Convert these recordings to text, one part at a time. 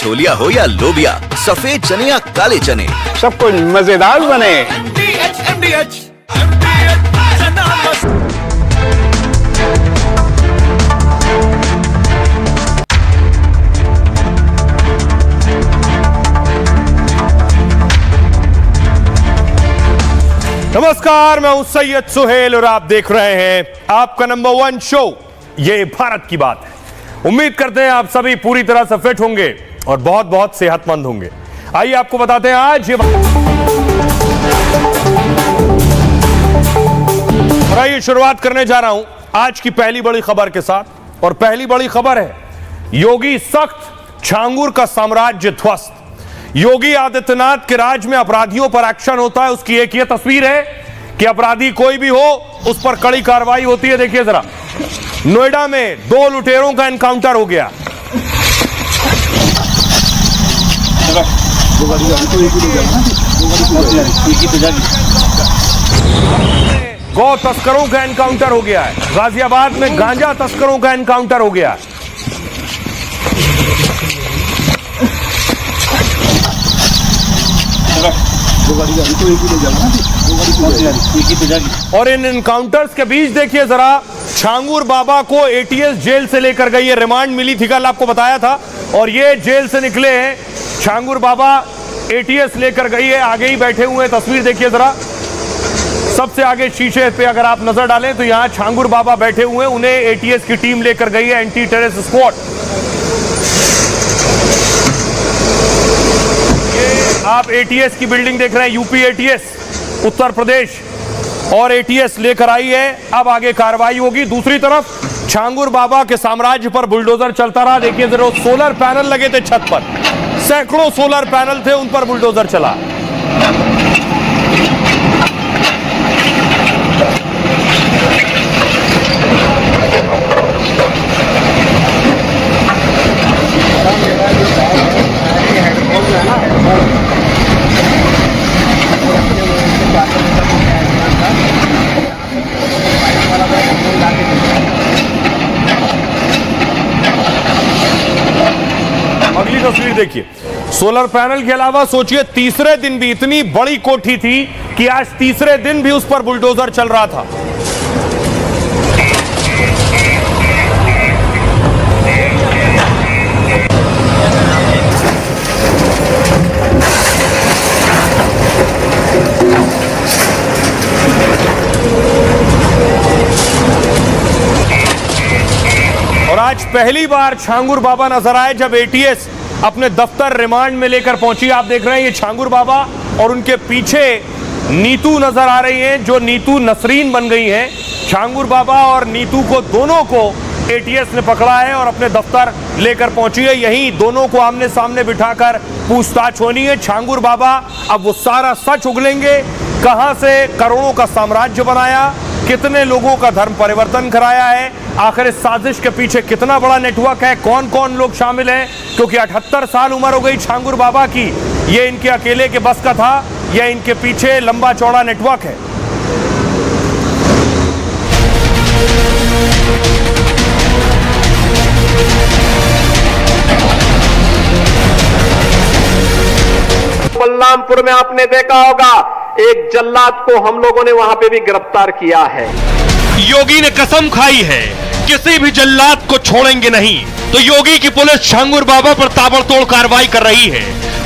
छोलिया हो या लोबिया, सफेद चने या काले चने, सब कुछ मजेदार बने। नमस्कार, मैं हूं सैयद सुहेल और आप देख रहे हैं आपका नंबर 1 शो ये भारत की बात है। उम्मीद करते हैं आप सभी पूरी तरह से फिट होंगे और बहुत बहुत सेहतमंद होंगे। आइए आपको बताते हैं आज ये आइए शुरुआत करने जा रहा हूं आज की पहली बड़ी खबर के साथ। और पहली बड़ी खबर है योगी सख्त, छांगुर का साम्राज्य ध्वस्त। योगी आदित्यनाथ के राज में अपराधियों पर एक्शन होता है। उसकी एक ये तस्वीर है कि अपराधी कोई भी हो उस पर कड़ी कार्रवाई होती है। देखिए जरा, नोएडा में 2 लुटेरों का एनकाउंटर हो गया। गौ तस्करों का एनकाउंटर हो गया है। गाजियाबाद में गांजा तस्करों का एनकाउंटर हो गया है। और इन एनकाउंटर्स के बीच देखिए जरा, छांगुर बाबा को एटीएस जेल से लेकर गई है। रिमांड मिली थी, कल आपको बताया था। और ये जेल से निकले हैं छांगुर बाबा, एटीएस लेकर गई है। आगे ही बैठे हुए हैं, तस्वीर देखिए जरा, सबसे आगे शीशे पे अगर आप नजर डालें तो यहां छांगुर बाबा बैठे हुए हैं। उन्हें एटीएस की टीम लेकर गई है, एंटी टेररिस्ट स्क्वाड। आप एटीएस की बिल्डिंग देख रहे हैं, यूपी एटीएस, उत्तर प्रदेश, और एटीएस लेकर आई है। अब आगे कार्रवाई होगी। दूसरी तरफ छांगुर बाबा के साम्राज्य पर बुलडोजर चलता रहा। देखिए जरा, सोलर पैनल लगे थे छत पर, सैकड़ों सोलर पैनल थे, उन पर बुलडोजर चला। अगली तस्वीर देखिए, सोलर पैनल के अलावा सोचिए तीसरे दिन भी इतनी बड़ी कोठी थी कि आज तीसरे दिन भी उस पर बुलडोजर चल रहा था। और आज पहली बार छांगुर बाबा नजर आए जब एटीएस अपने दफ्तर रिमांड में लेकर पहुंची। आप देख रहे हैं ये छांगुर बाबा और उनके पीछे नीतू नजर आ रही हैं, जो नीतू नसरीन बन गई हैं। छांगुर बाबा और नीतू को, दोनों को एटीएस ने पकड़ा है और अपने दफ्तर लेकर पहुंची है। यहीं दोनों को आमने सामने बिठाकर पूछताछ होनी है। छांगुर बाबा अब वो सारा सच उगलेंगे, कहां से करोड़ों का साम्राज्य बनाया, कितने लोगों का धर्म परिवर्तन कराया है, आखिर इस साजिश के पीछे कितना बड़ा नेटवर्क है, कौन कौन लोग शामिल हैं। क्योंकि 78 साल उम्र हो गई छांगुर बाबा की। ये इनके अकेले के बस का था या इनके पीछे लंबा चौड़ा नेटवर्क है। बलरामपुर में आपने देखा होगा, एक जल्लाद को हम लोगों ने वहां पे भी गिरफ्तार किया है। योगी ने कसम खाई है किसी भी जल्लाद को छोड़ेंगे नहीं। तो योगी की पुलिस छांगुर बाबा पर ताबड़तोड़ कार्रवाई कर रही है।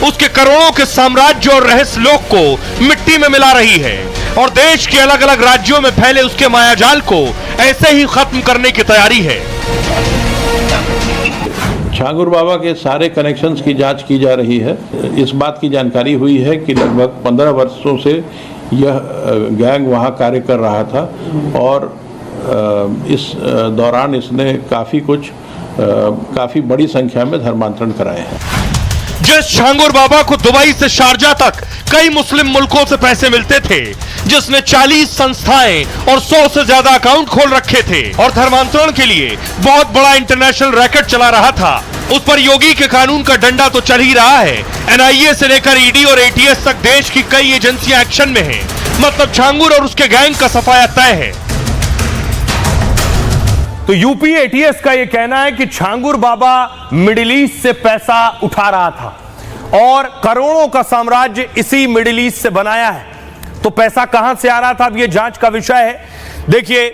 उसके करोड़ों के साम्राज्य और रहस्य लोक को मिट्टी में मिला रही है और देश के अलग अलग राज्यों में फैले उसके मायाजाल को ऐसे ही खत्म करने की तैयारी है। छांगुर बाबा के सारे कनेक्शंस की जांच की जा रही है। इस बात की जानकारी हुई है कि लगभग 15 वर्षों से यह गैंग वहां कार्य कर रहा था और इस दौरान इसने काफी बड़ी संख्या में धर्मांतरण कराए हैं। जिस छांगुर बाबा को दुबई से शारजा तक कई मुस्लिम मुल्कों से पैसे मिलते थे, जिसने 40 संस्थाएं और 100 से ज्यादा अकाउंट खोल रखे थे और धर्मांतरण के लिए बहुत बड़ा इंटरनेशनल रैकेट चला रहा था, उस पर योगी के कानून का डंडा तो चल ही रहा है। एनआईए से लेकर ईडी और एटीएस तक देश की कई एजेंसियां एक्शन में हैं। मतलब छांगुर और उसके गैंग का सफाया तय है। तो यूपी एटीएस का यह कहना है कि छांगुर बाबा मिडिल ईस्ट से पैसा उठा रहा था और करोड़ों का साम्राज्य इसी मिडिल ईस्ट से बनाया है। तो पैसा कहां से आ रहा था, अब यह जांच का विषय है। देखिए,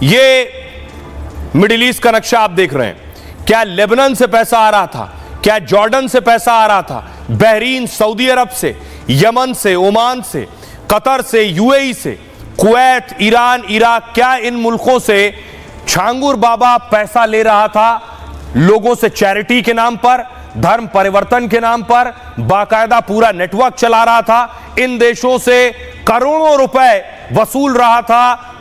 यह मिडिल ईस्ट का नक्शा आप देख रहे हैं। क्या लेबनान से पैसा आ रहा था, क्या जॉर्डन से पैसा आ रहा था, बहरीन, सऊदी अरब से, यमन से, ओमान से, कतर से, यूएई से, कुवैत, ईरान, इराक, क्या इन मुल्कों से छांगुर बाबा पैसा ले रहा था लोगों से चैरिटी के नाम पर, धर्म परिवर्तन के नाम पर, बाकायदा पूरा नेटवर्क चला रहा था। इन देशों से करोड़ों रुपए वसूल रहा था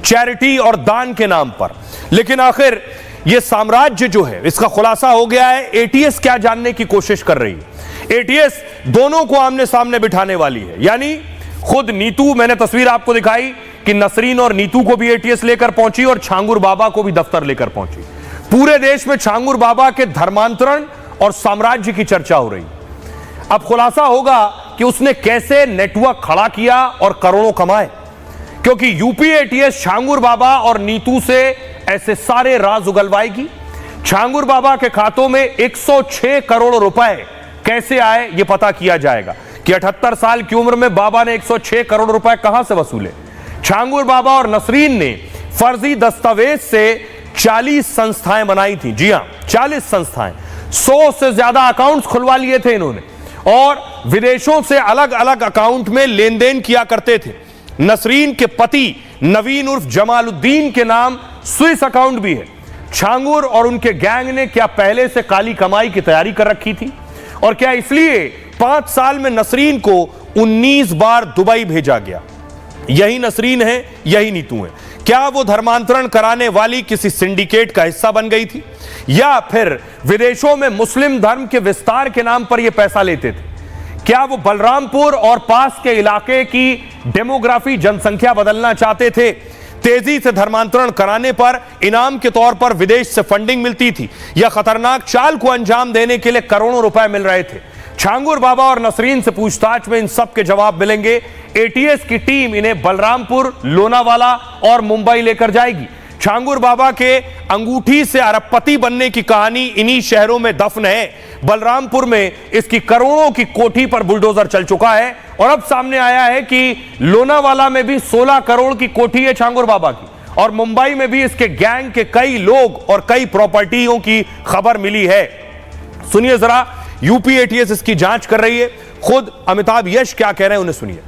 चैरिटी और दान के नाम पर। लेकिन आखिर यह साम्राज्य जो है, इसका खुलासा हो गया है। एटीएस क्या जानने की कोशिश कर रही है? एटीएस दोनों को आमने सामने बिठाने वाली है। यानी खुद नीतू, मैंने तस्वीर आपको दिखाई कि नसरीन और नीतू को भी एटीएस लेकर पहुंची और छांगुर बाबा को भी दफ्तर लेकर पहुंची। पूरे देश में छांगुर बाबा के धर्मांतरण और साम्राज्य की चर्चा हो रही। अब खुलासा होगा कि उसने कैसे नेटवर्क खड़ा किया और करोड़ों कमाए, क्योंकि यूपी एटीएस छांगुर बाबा और नीतू से ऐसे सारे राज उगलवाएगी। छांगुर बाबा के खातों में 106 करोड़ रुपए कैसे आए, यह पता किया जाएगा कि 78 साल की उम्र में बाबा ने 106 करोड़ रुपए कहां से वसूले। छांगुर बाबा और नसरीन ने फर्जी दस्तावेज से 40 संस्थाएं बनाई थी। जी हां, 40 संस्थाएं, 100 से ज्यादा अकाउंट्स खुलवा लिए थे इन्होंने और विदेशों से अलग अलग अकाउंट में लेन देन किया करते थे। नसरीन के पति नवीन उर्फ जमालुद्दीन के नाम स्विस अकाउंट भी है। छांगुर और उनके गैंग ने क्या पहले से काली कमाई की तैयारी कर रखी थी, और क्या इसलिए 5 साल में नसरीन को 19 बार दुबई भेजा गया? यही नसरीन है, यही नीतू है। क्या वो धर्मांतरण कराने वाली किसी सिंडिकेट का हिस्सा बन गई थी, या फिर विदेशों में मुस्लिम धर्म के विस्तार के नाम पर यह पैसा लेते थे? क्या वो बलरामपुर और पास के इलाके की डेमोग्राफी, जनसंख्या बदलना चाहते थे? तेजी से धर्मांतरण कराने पर इनाम के तौर पर विदेश से फंडिंग मिलती थी, या खतरनाक चाल को अंजाम देने के लिए करोड़ों रुपए मिल रहे थे? छांगुर बाबा और नसरीन से पूछताछ में इन सब के जवाब मिलेंगे। एटीएस की टीम इन्हें बलरामपुर, लोनावाला और मुंबई लेकर जाएगी। छांगुर बाबा के अंगूठी से अरबपति बनने की कहानी इन्हीं शहरों में दफन है। बलरामपुर में इसकी करोड़ों की कोठी पर बुलडोजर चल चुका है और अब सामने आया है कि लोनावाला में भी 16 करोड़ की कोठी है छांगुर बाबा की, और मुंबई में भी इसके गैंग के कई लोग और कई प्रॉपर्टियों की खबर मिली है। सुनिए जरा, यूपी एटीएस इसकी जांच कर रही है। खुद अमिताभ यश क्या कह रहे हैं, उन्हें सुनिए।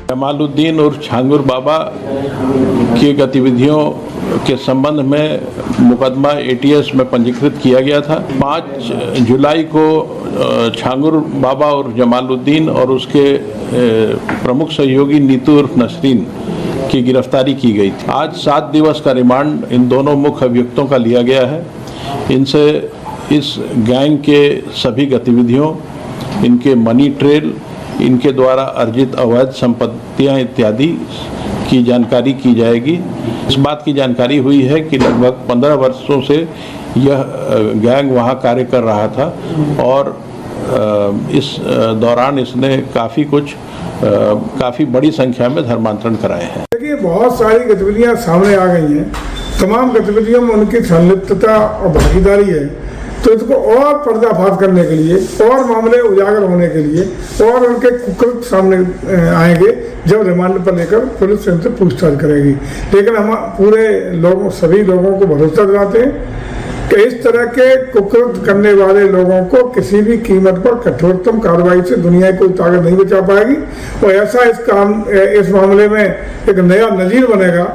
जमालुद्दीन और छांगुर बाबा की गतिविधियों के संबंध में मुकदमा एटीएस में पंजीकृत किया गया था। 5 जुलाई को छांगुर बाबा और जमालुद्दीन और उसके प्रमुख सहयोगी नीतू उर्फ नसरीन की गिरफ्तारी की गई थी। आज 7 दिवस का रिमांड इन दोनों मुख्य अभियुक्तों का लिया गया है। इनसे इस गैंग के सभी गतिविधियों, इनके मनी ट्रेल, इनके द्वारा अर्जित अवैध संपत्तियां इत्यादि की जानकारी की जाएगी। इस बात की जानकारी हुई है कि लगभग 15 वर्षों से यह गैंग वहां कार्य कर रहा था और इस दौरान इसने काफ़ी बड़ी संख्या में धर्मांतरण कराए हैं। देखिए, बहुत सारी गतिविधियां सामने आ गई हैं। तमाम गतिविधियों में उनकी संलिप्तता और भागीदारी है। तो इसको और पर्दाफाश करने के लिए, और मामले उजागर होने के लिए, और उनके कुकृत सामने आएंगे जब रिमांड पर लेकर पुलिस इनसे पूछताछ करेगी। लेकिन हम पूरे लोगों, सभी लोगों को भरोसा दिलाते हैं कि इस तरह के कुकृत करने वाले लोगों को किसी भी कीमत पर कठोरतम कार्रवाई से दुनिया की कोई ताकत नहीं बचा पाएगी। और ऐसा इस मामले में एक नया नजीर बनेगा।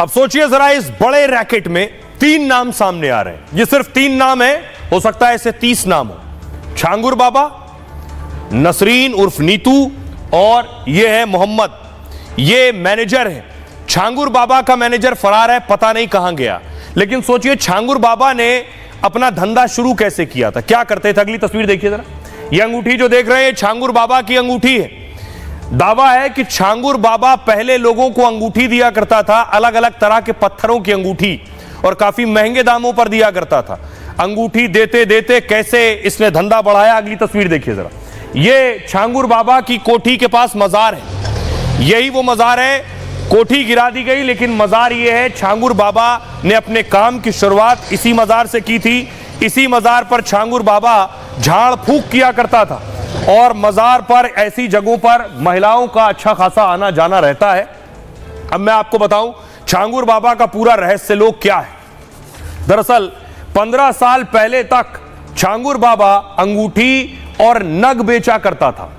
अब सोचिए जरा, इस बड़े रैकेट में 3 नाम सामने आ रहे हैं। ये सिर्फ 3 नाम है, हो सकता है ऐसे 30 नाम हो। छांगुर बाबा, नसरीन उर्फ नीतू, और ये है मोहम्मद, ये मैनेजर है। छांगुर बाबा का मैनेजर फरार है, पता नहीं कहां गया। लेकिन सोचिए, छांगुर बाबा ने अपना धंधा शुरू कैसे किया था, क्या करते थे। अगली तस्वीर देखिए जरा। ये अंगूठी जो देख रहे हैं, छांगुर बाबा की अंगूठी है। दावा है कि छांगुर बाबा पहले लोगों को अंगूठी दिया करता था, अलग अलग तरह के पत्थरों की अंगूठी, और काफी महंगे दामों पर दिया करता था। अंगूठी देते देते कैसे इसने धंधा बढ़ाया, अगली तस्वीर देखिए जरा। ये छांगुर बाबा की कोठी के पास मजार है। यही वो मजार है कोठी गिरा दी गई, लेकिन मजार ये है छांगुर बाबा ने अपने काम की शुरुआत इसी मजार से की थी। इसी मजार पर छांगुर बाबा झाड़ फूंक किया करता था और मजार पर ऐसी जगहों पर महिलाओं का अच्छा खासा आना जाना रहता है। अब मैं आपको बताऊं छांगुर बाबा का पूरा रहस्य लोग क्या है। दरअसल 15 साल पहले तक छांगुर बाबा अंगूठी और नग बेचा करता था,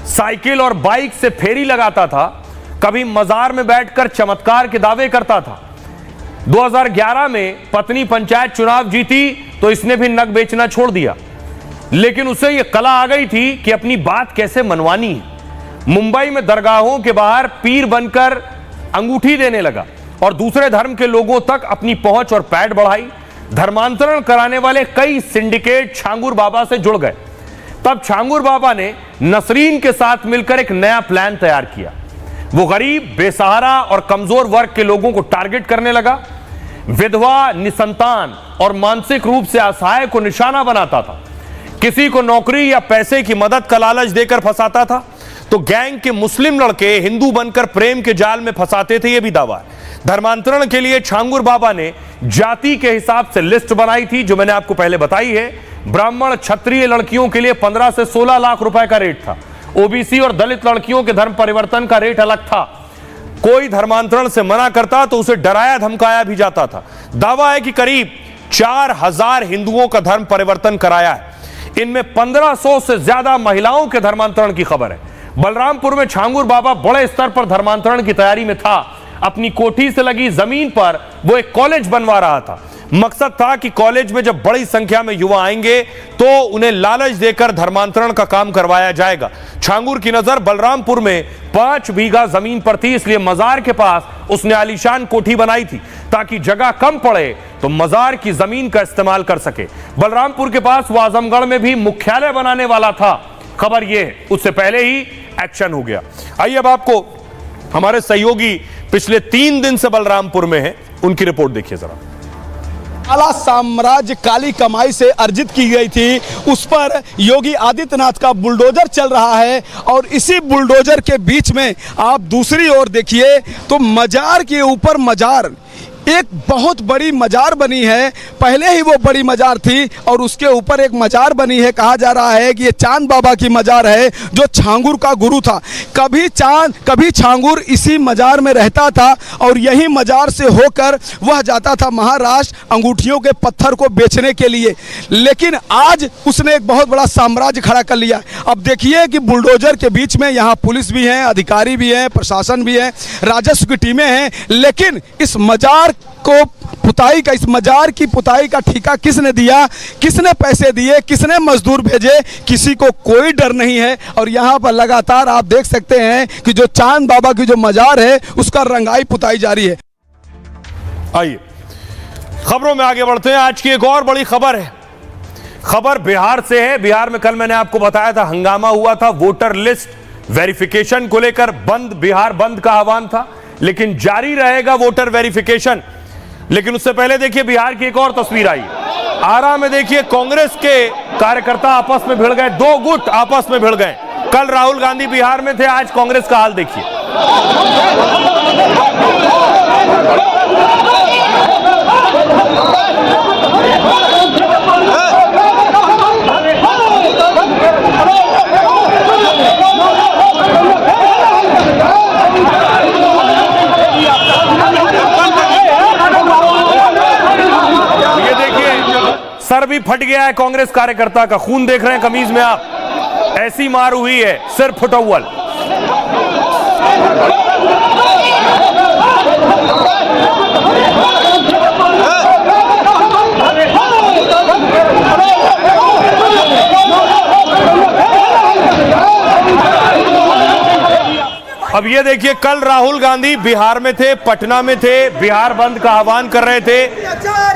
साइकिल और बाइक से फेरी लगाता था, कभी मजार में बैठकर चमत्कार के दावे करता था। 2011 में पत्नी पंचायत चुनाव जीती तो इसने भी नग बेचना छोड़ दिया, लेकिन उसे यह कला आ गई थी कि अपनी बात कैसे मनवानी है। मुंबई में दरगाहों के बाहर पीर बनकर अंगूठी देने लगा और दूसरे धर्म के लोगों तक अपनी पहुंच और पैठ बढ़ाई। धर्मांतरण कराने वाले कई सिंडिकेट छांगुर बाबा से जुड़ गए। तब छांगुर बाबा ने नसरीन के साथ मिलकर एक नया प्लान तैयार किया। वो गरीब, बेसहारा और कमजोर वर्ग के लोगों को टारगेट करने लगा। विधवा, निसंतान और मानसिक रूप से असहाय को निशाना बनाता था। किसी को नौकरी या पैसे की मदद का लालच देकर फंसाता था तो गैंग के मुस्लिम लड़के हिंदू बनकर प्रेम के जाल में फंसाते थे, यह भी दावा है। धर्मांतरण के लिए छांगुर बाबा ने जाति के हिसाब से लिस्ट बनाई थी, जो मैंने आपको पहले बताई है। ब्राह्मण क्षत्रिय लड़कियों के लिए 15 से 16 लाख रुपए का रेट था। ओबीसी और दलित लड़कियों के धर्म परिवर्तन का रेट अलग था। कोई धर्मांतरण से मना करता तो उसे डराया धमकाया भी जाता था। दावा है कि करीब 4000 हिंदुओं का धर्म परिवर्तन कराया है। इनमें 1500 से ज्यादा महिलाओं के धर्मांतरण की खबर है। बलरामपुर में छांगुर बाबा बड़े स्तर पर धर्मांतरण की तैयारी में था। अपनी कोठी से लगी जमीन पर वो एक कॉलेज बनवा रहा था। मकसद था कि कॉलेज में जब बड़ी संख्या में युवा आएंगे तो उन्हें लालच देकर धर्मांतरण का काम करवाया जाएगा। छांगुर की नजर बलरामपुर में 5 बीघा जमीन पर थी, इसलिए मजार के पास उसने आलीशान कोठी बनाई थी ताकि जगह कम पड़े तो मजार की जमीन का इस्तेमाल कर सके। बलरामपुर के पास वो आजमगढ़ में भी मुख्यालय बनाने वाला था। खबर यह है उससे पहले ही एक्शन हो गया। आइए अब आपको हमारे सहयोगी पिछले 3 दिन से बलरामपुर में हैं, उनकी रिपोर्ट देखिए जरा। काला साम्राज्य काली कमाई से अर्जित की गई थी, उस पर योगी आदित्यनाथ का बुलडोजर चल रहा है और इसी बुलडोजर के बीच में आप दूसरी ओर देखिए तो मजार के ऊपर मजार, एक बहुत बड़ी मजार बनी है। पहले ही वो बड़ी मजार थी और उसके ऊपर एक मजार बनी है। कहा जा रहा है कि ये चांद बाबा की मजार है जो छांगुर का गुरु था। कभी छांगुर इसी मजार में रहता था और यही मजार से होकर वह जाता था महाराष्ट्र अंगूठियों के पत्थर को बेचने के लिए। लेकिन आज उसने एक बहुत बड़ा साम्राज्य खड़ा कर लिया। अब देखिए कि बुलडोजर के बीच में यहाँ पुलिस भी है, अधिकारी भी हैं, प्रशासन भी है, राजस्व की टीमें हैं, लेकिन इस मजार को पुताई का, इस मजार की पुताई का ठेका किसने दिया, किसने पैसे दिए, किसने मजदूर भेजे, किसी को कोई डर नहीं है। और यहाँ पर लगातार आप देख सकते हैं कि जो चांद बाबा की जो मजार है उसका रंगाई पुताई जारी है। आइए खबरों में आगे बढ़ते हैं। आज की एक और बड़ी खबर है। खबर बिहार से है। बिहार में कल मैंने आपको बताया था हंगामा हुआ था, वोटर लिस्ट वेरिफिकेशन को लेकर बिहार बंद का आह्वान था, लेकिन जारी रहेगा वोटर वेरिफिकेशन। लेकिन उससे पहले देखिए बिहार की एक और तस्वीर आई। आरा में देखिए कांग्रेस के कार्यकर्ता आपस में भिड़ गए, 2 गुट आपस में भिड़ गए। कल राहुल गांधी बिहार में थे, आज कांग्रेस का हाल देखिए। सर भी फट गया है कांग्रेस कार्यकर्ता का, खून देख रहे हैं कमीज में आप, ऐसी मार हुई है, सिर फुटौल। अब ये देखिए कल राहुल गांधी बिहार में थे, पटना में थे, बिहार बंद का आह्वान कर रहे थे।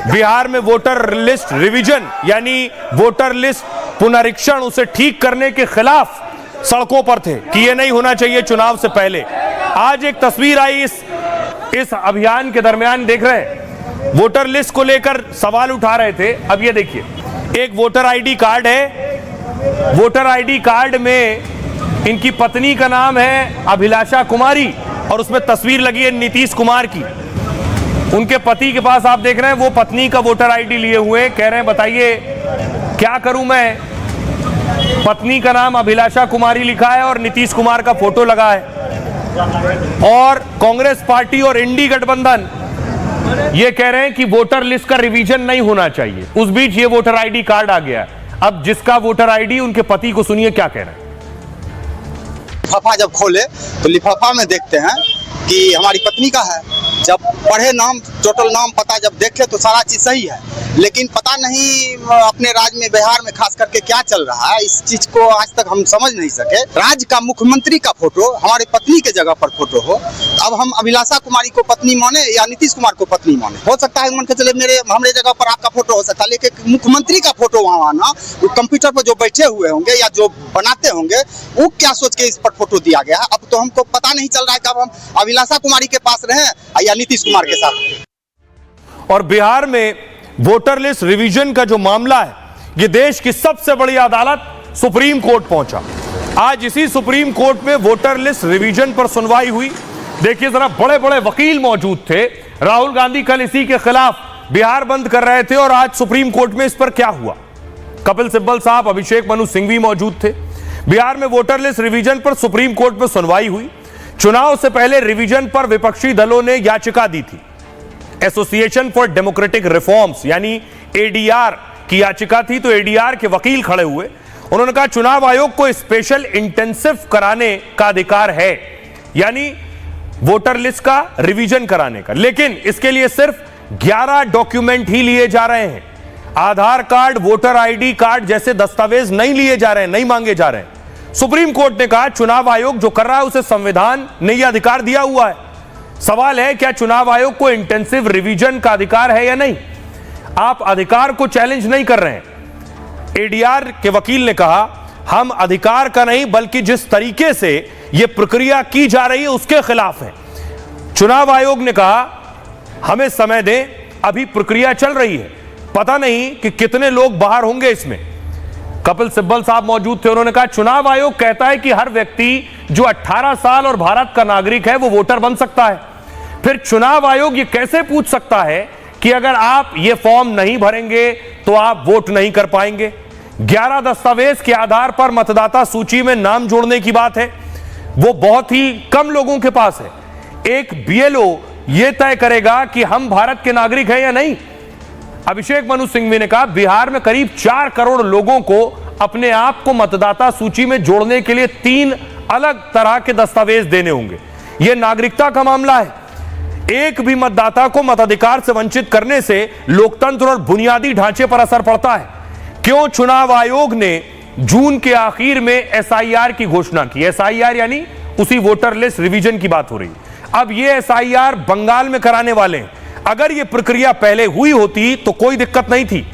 बिहार में वोटर लिस्ट रिवीजन यानी वोटर लिस्ट पुनरीक्षण, उसे ठीक करने के खिलाफ सड़कों पर थे कि ये नहीं होना चाहिए चुनाव से पहले। आज एक तस्वीर आई इस अभियान के दरमियान, देख रहे हैं वोटर लिस्ट को लेकर सवाल उठा रहे थे। अब ये देखिए एक वोटर आईडी कार्ड है, वोटर आईडी कार्ड में इनकी पत्नी का नाम है अभिलाषा कुमारी और उसमें तस्वीर लगी है नीतीश कुमार की। उनके पति के पास आप देख रहे हैं वो पत्नी का वोटर आईडी लिए हुए, कह रहे हैं बताइए क्या करूं मैं। पत्नी का नाम अभिलाषा कुमारी लिखा है और नीतीश कुमार का फोटो लगा है। और कांग्रेस पार्टी और इंडी गठबंधन ये कह रहे हैं कि वोटर लिस्ट का रिवीजन नहीं होना चाहिए। उस बीच ये वोटर आईडी कार्ड आ गया। अब जिसका वोटर आईडी, उनके पति को सुनिए क्या कह रहे हैं। लिफाफा जब खोले तो लिफाफा में देखते हैं कि हमारी पत्नी का है। जब पढ़े नाम, टोटल नाम पता जब देखे तो सारा चीज सही है, लेकिन पता नहीं अपने राज्य में, बिहार में खास करके क्या चल रहा है, इस चीज को आज तक हम समझ नहीं सके। राज्य का मुख्यमंत्री का फोटो हमारी पत्नी के जगह पर फोटो हो, अब हम अभिलाषा कुमारी को पत्नी माने या नीतीश कुमार को पत्नी माने। हो सकता है मान के चले हमारे जगह पर आपका फोटो हो सकता है, लेकिन मुख्यमंत्री का फोटो वहाँ आना, वो कंप्यूटर पर जो बैठे हुए होंगे या जो बनाते होंगे वो क्या सोच के इस पर फोटो दिया गया है। अब तो हमको पता नहीं चल रहा है कि अब हम अभिलाषा कुमारी के पास रहे या नीतीश कुमार के साथ। और बिहार में वोटर लिस्ट रिवीजन का जो मामला है, ये देश की सबसे बड़ी अदालत सुप्रीम कोर्ट पहुंचा। आज इसी सुप्रीम कोर्ट में वोटर लिस्ट रिवीजन पर सुनवाई हुई। देखिए जरा, बड़े बड़े वकील मौजूद थे। राहुल गांधी कल इसी के खिलाफ बिहार बंद कर रहे थे और आज सुप्रीम कोर्ट में इस पर क्या हुआ। कपिल सिब्बल साहब, अभिषेक मनु सिंघवी मौजूद थे। बिहार में वोटर लिस्ट रिवीजन पर सुप्रीम कोर्ट में सुनवाई हुई। चुनाव से पहले रिवीजन पर विपक्षी दलों ने याचिका दी थी। एसोसिएशन फॉर डेमोक्रेटिक रिफॉर्म्स यानी एडीआर की याचिका थी। तो एडीआर के वकील खड़े हुए, उन्होंने कहा चुनाव आयोग को स्पेशल इंटेंसिव कराने का अधिकार है, यानी वोटर लिस्ट का रिवीजन कराने का, लेकिन इसके लिए सिर्फ 11 डॉक्यूमेंट ही लिए जा रहे हैं। Aadhaar card, voter ID card जैसे दस्तावेज नहीं लिए जा रहे हैं, नहीं मांगे जा रहे हैं। सुप्रीम कोर्ट ने कहा चुनाव आयोग जो कर रहा है उसे संविधान ने यह अधिकार दिया हुआ है। सवाल है क्या चुनाव आयोग को इंटेंसिव रिवीजन का अधिकार है या नहीं। आप अधिकार को चैलेंज नहीं कर रहे हैं। एडीआर के वकील ने कहा हम अधिकार का नहीं बल्कि जिस तरीके से यह प्रक्रिया की जा रही है उसके खिलाफ है। चुनाव आयोग ने कहा हमें समय दें, अभी प्रक्रिया चल रही है, पता नहीं कि कितने लोग बाहर होंगे इसमें। कपिल सिब्बल साहब मौजूद थे, उन्होंने कहा चुनाव आयोग कहता है कि हर व्यक्ति जो 18 साल और भारत का नागरिक है वो वोटर बन सकता है। फिर चुनाव आयोग ये कैसे पूछ सकता है कि अगर आप ये फॉर्म नहीं भरेंगे तो आप वोट नहीं कर पाएंगे। 11 दस्तावेज के आधार पर मतदाता सूची में नाम जोड़ने की बात है, वो बहुत ही कम लोगों के पास है। एक बीएलओ यह तय करेगा कि हम भारत के नागरिक हैं या नहीं। अभिषेक मनु सिंघवी ने कहा बिहार में करीब 4 करोड़ लोगों को अपने आप को मतदाता सूची में जोड़ने के लिए 3 अलग तरह के दस्तावेज देने होंगे। यह नागरिकता का मामला है। एक भी मतदाता को मताधिकार से वंचित करने से लोकतंत्र और बुनियादी ढांचे पर असर पड़ता है। क्यों चुनाव आयोग ने जून के आखिर में एसआईआर की घोषणा की। एसआईआर यानी उसी वोटर लिस्ट रिवीजन की बात हो रही है। अब यह एसआईआर बंगाल में कराने वाले हैं। अगर यह प्रक्रिया पहले हुई होती तो कोई दिक्कत नहीं थी।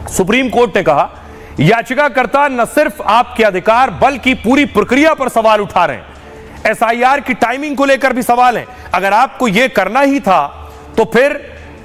सुप्रीम कोर्ट ने कहा याचिकाकर्ता न सिर्फ आपके अधिकार बल्कि पूरी प्रक्रिया पर सवाल उठा रहे हैं। एसआईआर की टाइमिंग को लेकर भी सवाल है। अगर आपको यह करना ही था तो फिर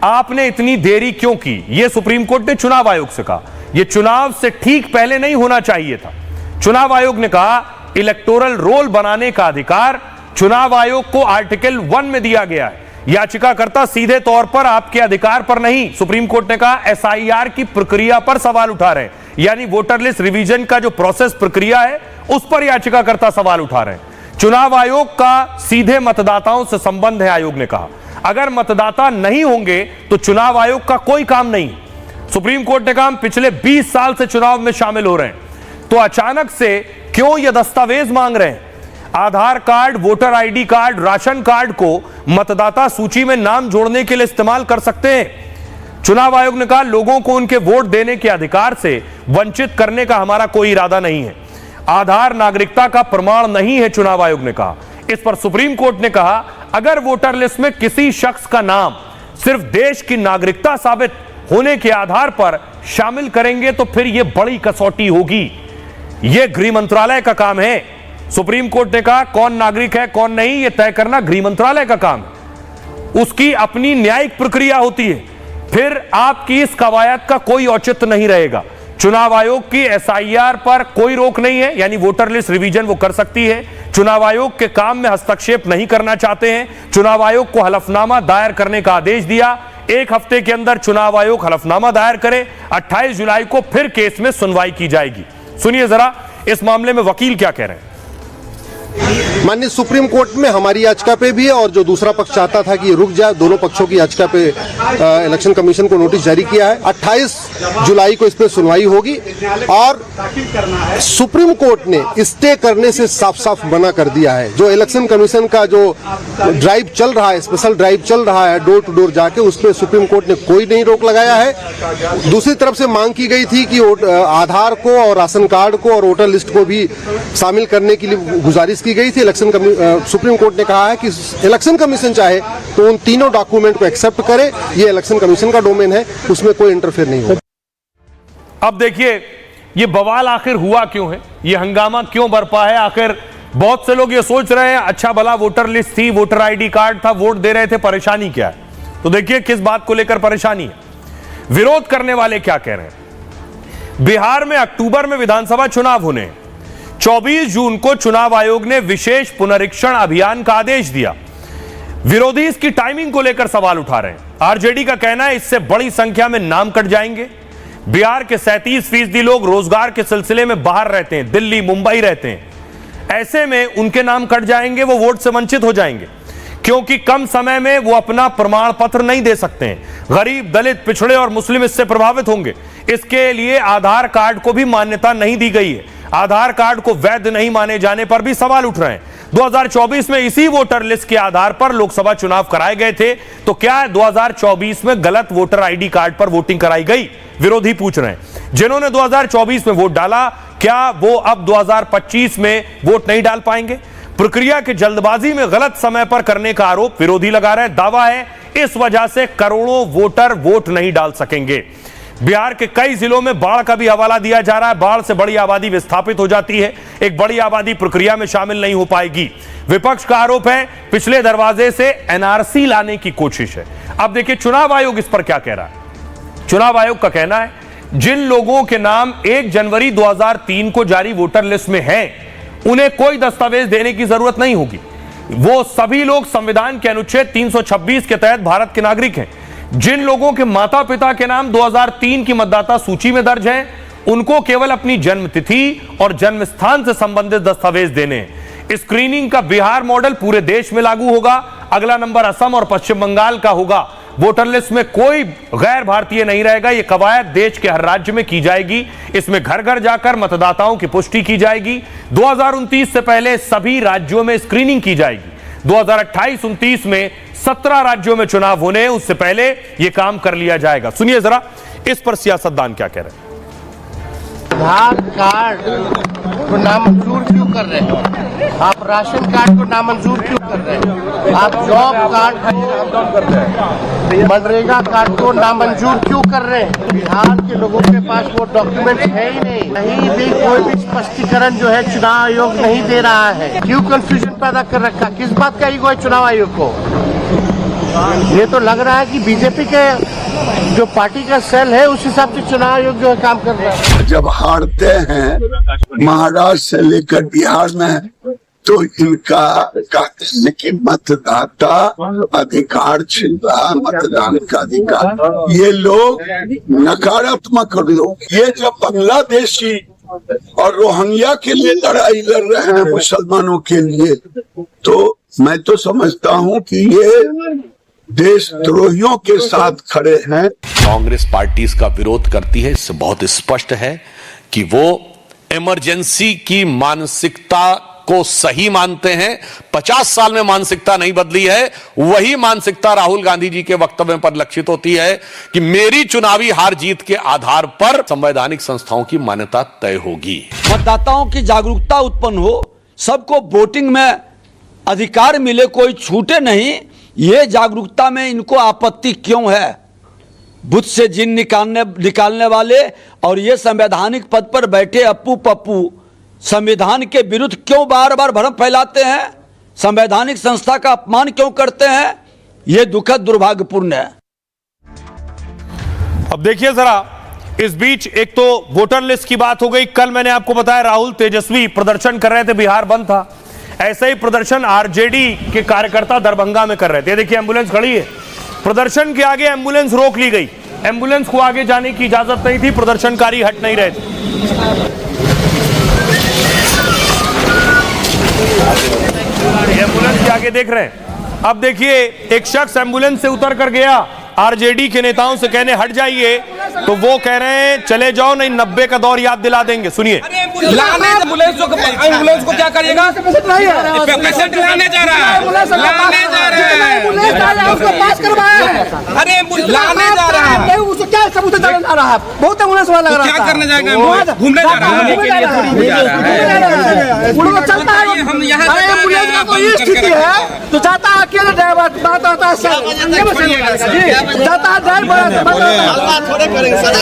आपने इतनी देरी क्यों की। यह सुप्रीम कोर्ट ने चुनाव आयोग से कहा। यह चुनाव से ठीक पहले नहीं होना चाहिए था। चुनाव आयोग ने कहा इलेक्टोरल रोल बनाने का अधिकार चुनाव आयोग को आर्टिकल 1 में दिया गया है। याचिकाकर्ता सीधे तौर पर आपके अधिकार पर नहीं, सुप्रीम कोर्ट ने कहा एसआईआर की प्रक्रिया पर सवाल उठा रहे हैं। यानी वोटर लिस्ट रिवीजन का जो प्रोसेस प्रक्रिया है उस पर याचिकाकर्ता सवाल उठा रहे हैं। चुनाव आयोग का सीधे मतदाताओं से संबंध है। आयोग ने कहा अगर मतदाता नहीं होंगे तो चुनाव आयोग का कोई काम नहीं। सुप्रीम कोर्ट ने कहा हम पिछले 20 साल से चुनाव में शामिल हो रहे हैं, तो अचानक से क्यों यह दस्तावेज मांग रहे हैं। Aadhaar card, voter ID card, ration card को मतदाता सूची में नाम जोड़ने के लिए इस्तेमाल कर सकते हैं। चुनाव आयोग ने कहा लोगों को उनके वोट देने के अधिकार से वंचित करने का हमारा कोई इरादा नहीं है। आधार नागरिकता का प्रमाण नहीं है, चुनाव आयोग ने कहा। इस पर सुप्रीम कोर्ट ने कहा अगर वोटर लिस्ट में किसी शख्स का नाम सिर्फ देश की नागरिकता साबित होने के आधार पर शामिल करेंगे तो फिर यह बड़ी कसौटी होगी। यह गृह मंत्रालय का काम है। सुप्रीम कोर्ट ने कहा कौन नागरिक है कौन नहीं यह तय करना गृह मंत्रालय का काम है। उसकी अपनी न्यायिक प्रक्रिया होती है। फिर आपकी इस कवायद का कोई औचित्य नहीं रहेगा। चुनाव आयोग की एसआईआर पर कोई रोक नहीं है, यानी वोटर लिस्ट रिवीजन वो कर सकती है। चुनाव आयोग के काम में हस्तक्षेप नहीं करना चाहते हैं। चुनाव आयोग को हलफनामा दायर करने का आदेश दिया। 1 हफ्ते के अंदर चुनाव आयोग हलफनामा दायर करे। 28 जुलाई को फिर केस में सुनवाई की जाएगी। सुनिए जरा इस मामले में वकील क्या कह रहे हैं। माननीय सुप्रीम कोर्ट में हमारी याचिका पे भी है और जो दूसरा पक्ष चाहता था कि रुक जाए, दोनों पक्षों की याचिका पे इलेक्शन कमीशन को नोटिस जारी किया है। 28 जुलाई को इस पे सुनवाई होगी और सुप्रीम कोर्ट ने स्टे करने से साफ साफ मना कर दिया है। जो इलेक्शन कमीशन का जो ड्राइव चल रहा है, स्पेशल ड्राइव चल रहा है डोर टू डोर जाके, उस पर सुप्रीम कोर्ट ने कोई नहीं रोक लगाया है। दूसरी तरफ से मांग की गई थी कि आधार को और राशन कार्ड को और वोटर लिस्ट को भी शामिल करने के लिए गुजारिश की गई थी। सुप्रीम कोर्ट ने कहा है कि इलेक्शन कमीशन चाहे तो उन तीनों डॉक्यूमेंट को एक्सेप्ट करे, ये इलेक्शन कमीशन का डोमेन है, उसमें कोई इंटरफेयर नहीं होगा। अब देखिए ये बवाल आखिर हुआ क्यों है, ये हंगामा क्यों बरपा है। आखिर बहुत से लोग ये सोच रहे हैं अच्छा भला वोटर लिस्ट थी, वोटर आईडी कार्ड था, वोट दे रहे थे, परेशानी क्या है। तो देखिए किस बात को लेकर परेशानी है। विरोध करने वाले क्या कह रहे हैं। बिहार में अक्टूबर में विधानसभा चुनाव होने, 24 जून को चुनाव आयोग ने विशेष पुनरीक्षण अभियान का आदेश दिया। विरोधी इसकी टाइमिंग को लेकर सवाल उठा रहे हैं। आरजेडी का कहना है इससे बड़ी संख्या में नाम कट जाएंगे। बिहार के 37% लोग रोजगार के सिलसिले में बाहर रहते हैं, दिल्ली मुंबई रहते हैं। ऐसे में उनके नाम कट जाएंगे, वो वोट से वंचित हो जाएंगे क्योंकि कम समय में वो अपना प्रमाण पत्र नहीं दे सकते हैं। गरीब, दलित, पिछड़े और मुस्लिम इससे प्रभावित होंगे। इसके लिए आधार कार्ड को भी मान्यता नहीं दी गई है। आधार कार्ड को वैध नहीं माने जाने पर भी सवाल उठ रहे हैं। 2024 में इसी वोटर लिस्ट के आधार पर लोकसभा चुनाव कराए गए थे, तो क्या 2024 में गलत वोटर आईडी कार्ड पर वोटिंग कराई गई, विरोधी पूछ रहे हैं। जिन्होंने 2024 में वोट डाला, क्या वो अब 2025 में वोट नहीं डाल पाएंगे। प्रक्रिया के जल्दबाजी में गलत समय पर करने का आरोप विरोधी लगा रहे हैं। दावा है इस वजह से करोड़ों वोटर वोट नहीं डाल सकेंगे। बिहार के कई जिलों में बाढ़ का भी हवाला दिया जा रहा है। बाढ़ से बड़ी आबादी विस्थापित हो जाती है, एक बड़ी आबादी प्रक्रिया में शामिल नहीं हो पाएगी। विपक्ष का आरोप है पिछले दरवाजे से एनआरसी लाने की कोशिश है। अब देखिए चुनाव आयोग इस पर क्या कह रहा है। चुनाव आयोग का कहना है जिन लोगों के नाम 1 जनवरी 2003 को जारी वोटर लिस्ट में हैं, उन्हें कोई दस्तावेज देने की जरूरत नहीं होगी। वो सभी लोग संविधान के अनुच्छेद 326 के तहत भारत के नागरिक हैं। जिन लोगों के माता पिता के नाम 2003 की मतदाता सूची में दर्ज हैं, उनको केवल अपनी जन्म तिथि और जन्म स्थान से संबंधित दस्तावेज देने हैं। स्क्रीनिंग का बिहार मॉडल पूरे देश में लागू होगा। अगला नंबर असम और पश्चिम बंगाल का होगा। वोटर लिस्ट में कोई गैर भारतीय नहीं रहेगा। यह कवायद देश के हर राज्य में की जाएगी। इसमें घर घर जाकर मतदाताओं की पुष्टि की जाएगी। 2029 से पहले सभी राज्यों में स्क्रीनिंग की जाएगी। 2028-29 में 17 राज्यों में चुनाव होने, उससे पहले यह काम कर लिया जाएगा। सुनिए जरा इस पर सियासतदान क्या कह रहे हैं। आधार कार्ड को नामंजूर क्यों कर रहे हैं आप? राशन कार्ड को नामंजूर क्यों कर रहे हैं आप? जॉब कार्ड, मनरेगा कार्ड को नामंजूर क्यों कर रहे हैं? बिहार के लोगों के पास वो डॉक्यूमेंट है ही नहीं। कहीं भी कोई भी स्पष्टीकरण जो है चुनाव आयोग नहीं दे रहा है। क्यों कंफ्यूजन पैदा कर रखा? किस बात का ईगो है चुनाव आयोग को? ये तो लग रहा है कि बीजेपी के जो पार्टी का सेल है उस हिसाब से चुनाव आयोग जो है काम कर रहा है। जब हारते हैं महाराष्ट्र से लेकर बिहार में, तो इनका कहते हैं कि मतदाता अधिकार छिन रहा, मतदान का अधिकार। ये लोग नकारात्मक लोग, ये जब बांग्लादेशी और रोहिंग्या के लिए लड़ाई लड़ रहे हैं मुसलमानों के लिए, तो मैं तो समझता हूँ कि ये देशद्रोहियों के साथ खड़े हैं। कांग्रेस पार्टी इसका विरोध करती है। इससे बहुत स्पष्ट है कि वो इमरजेंसी की मानसिकता को सही मानते हैं। 50 साल में मानसिकता नहीं बदली है। वही मानसिकता राहुल गांधी जी के वक्तव्य पर लक्षित होती है कि मेरी चुनावी हार जीत के आधार पर संवैधानिक संस्थाओं की मान्यता तय होगी। मतदाताओं की जागरूकता उत्पन्न हो, सबको वोटिंग में अधिकार मिले, कोई छूटे नहीं। ये जागरूकता में इनको आपत्ति क्यों है? बुद्ध से जिन निकालने वाले और ये संवैधानिक पद पर बैठे अप्पू पप्पू संविधान के विरुद्ध क्यों बार बार भ्रम फैलाते हैं? संवैधानिक संस्था का अपमान क्यों करते हैं? ये दुखद दुर्भाग्यपूर्ण है। अब देखिए जरा, इस बीच एक तो वोटर लिस्ट की बात हो गई। कल मैंने आपको बताया राहुल तेजस्वी प्रदर्शन कर रहे थे, बिहार बंद था। ऐसा ही प्रदर्शन आरजेडी के कार्यकर्ता दरभंगा में कर रहे थे। देखिए एम्बुलेंस खड़ी है, प्रदर्शन के आगे एम्बुलेंस रोक ली गई, एम्बुलेंस को आगे जाने की इजाजत नहीं थी, प्रदर्शनकारी हट नहीं रहे थे। एम्बुलेंस के आगे देख रहे हैं। अब देखिए एक शख्स एम्बुलेंस से उतर कर गया, आरजेडी के नेताओं से कहने हट जाइए, तो वो कह रहे हैं चले जाओ नहीं 90 का दौर याद दिला देंगे। सुनिए। एम्बुलेंस को क्या करिएगा? पेशेंट लाने जा रहा है, लाने जा रहा है, उसको पास करवाया है। अरे लाने जा रहा है, उसको क्या सबूत देने जा रहा है? बहुत एम्बुलेंस वाला लग रहा है। क्या करने जाएगा? घूमने जा रहा है, चलता है। हम यहाँ एम्बुलेंस का कोई स्थिति है तो जाता है अकेले ड्राइवर, बात होता है जाता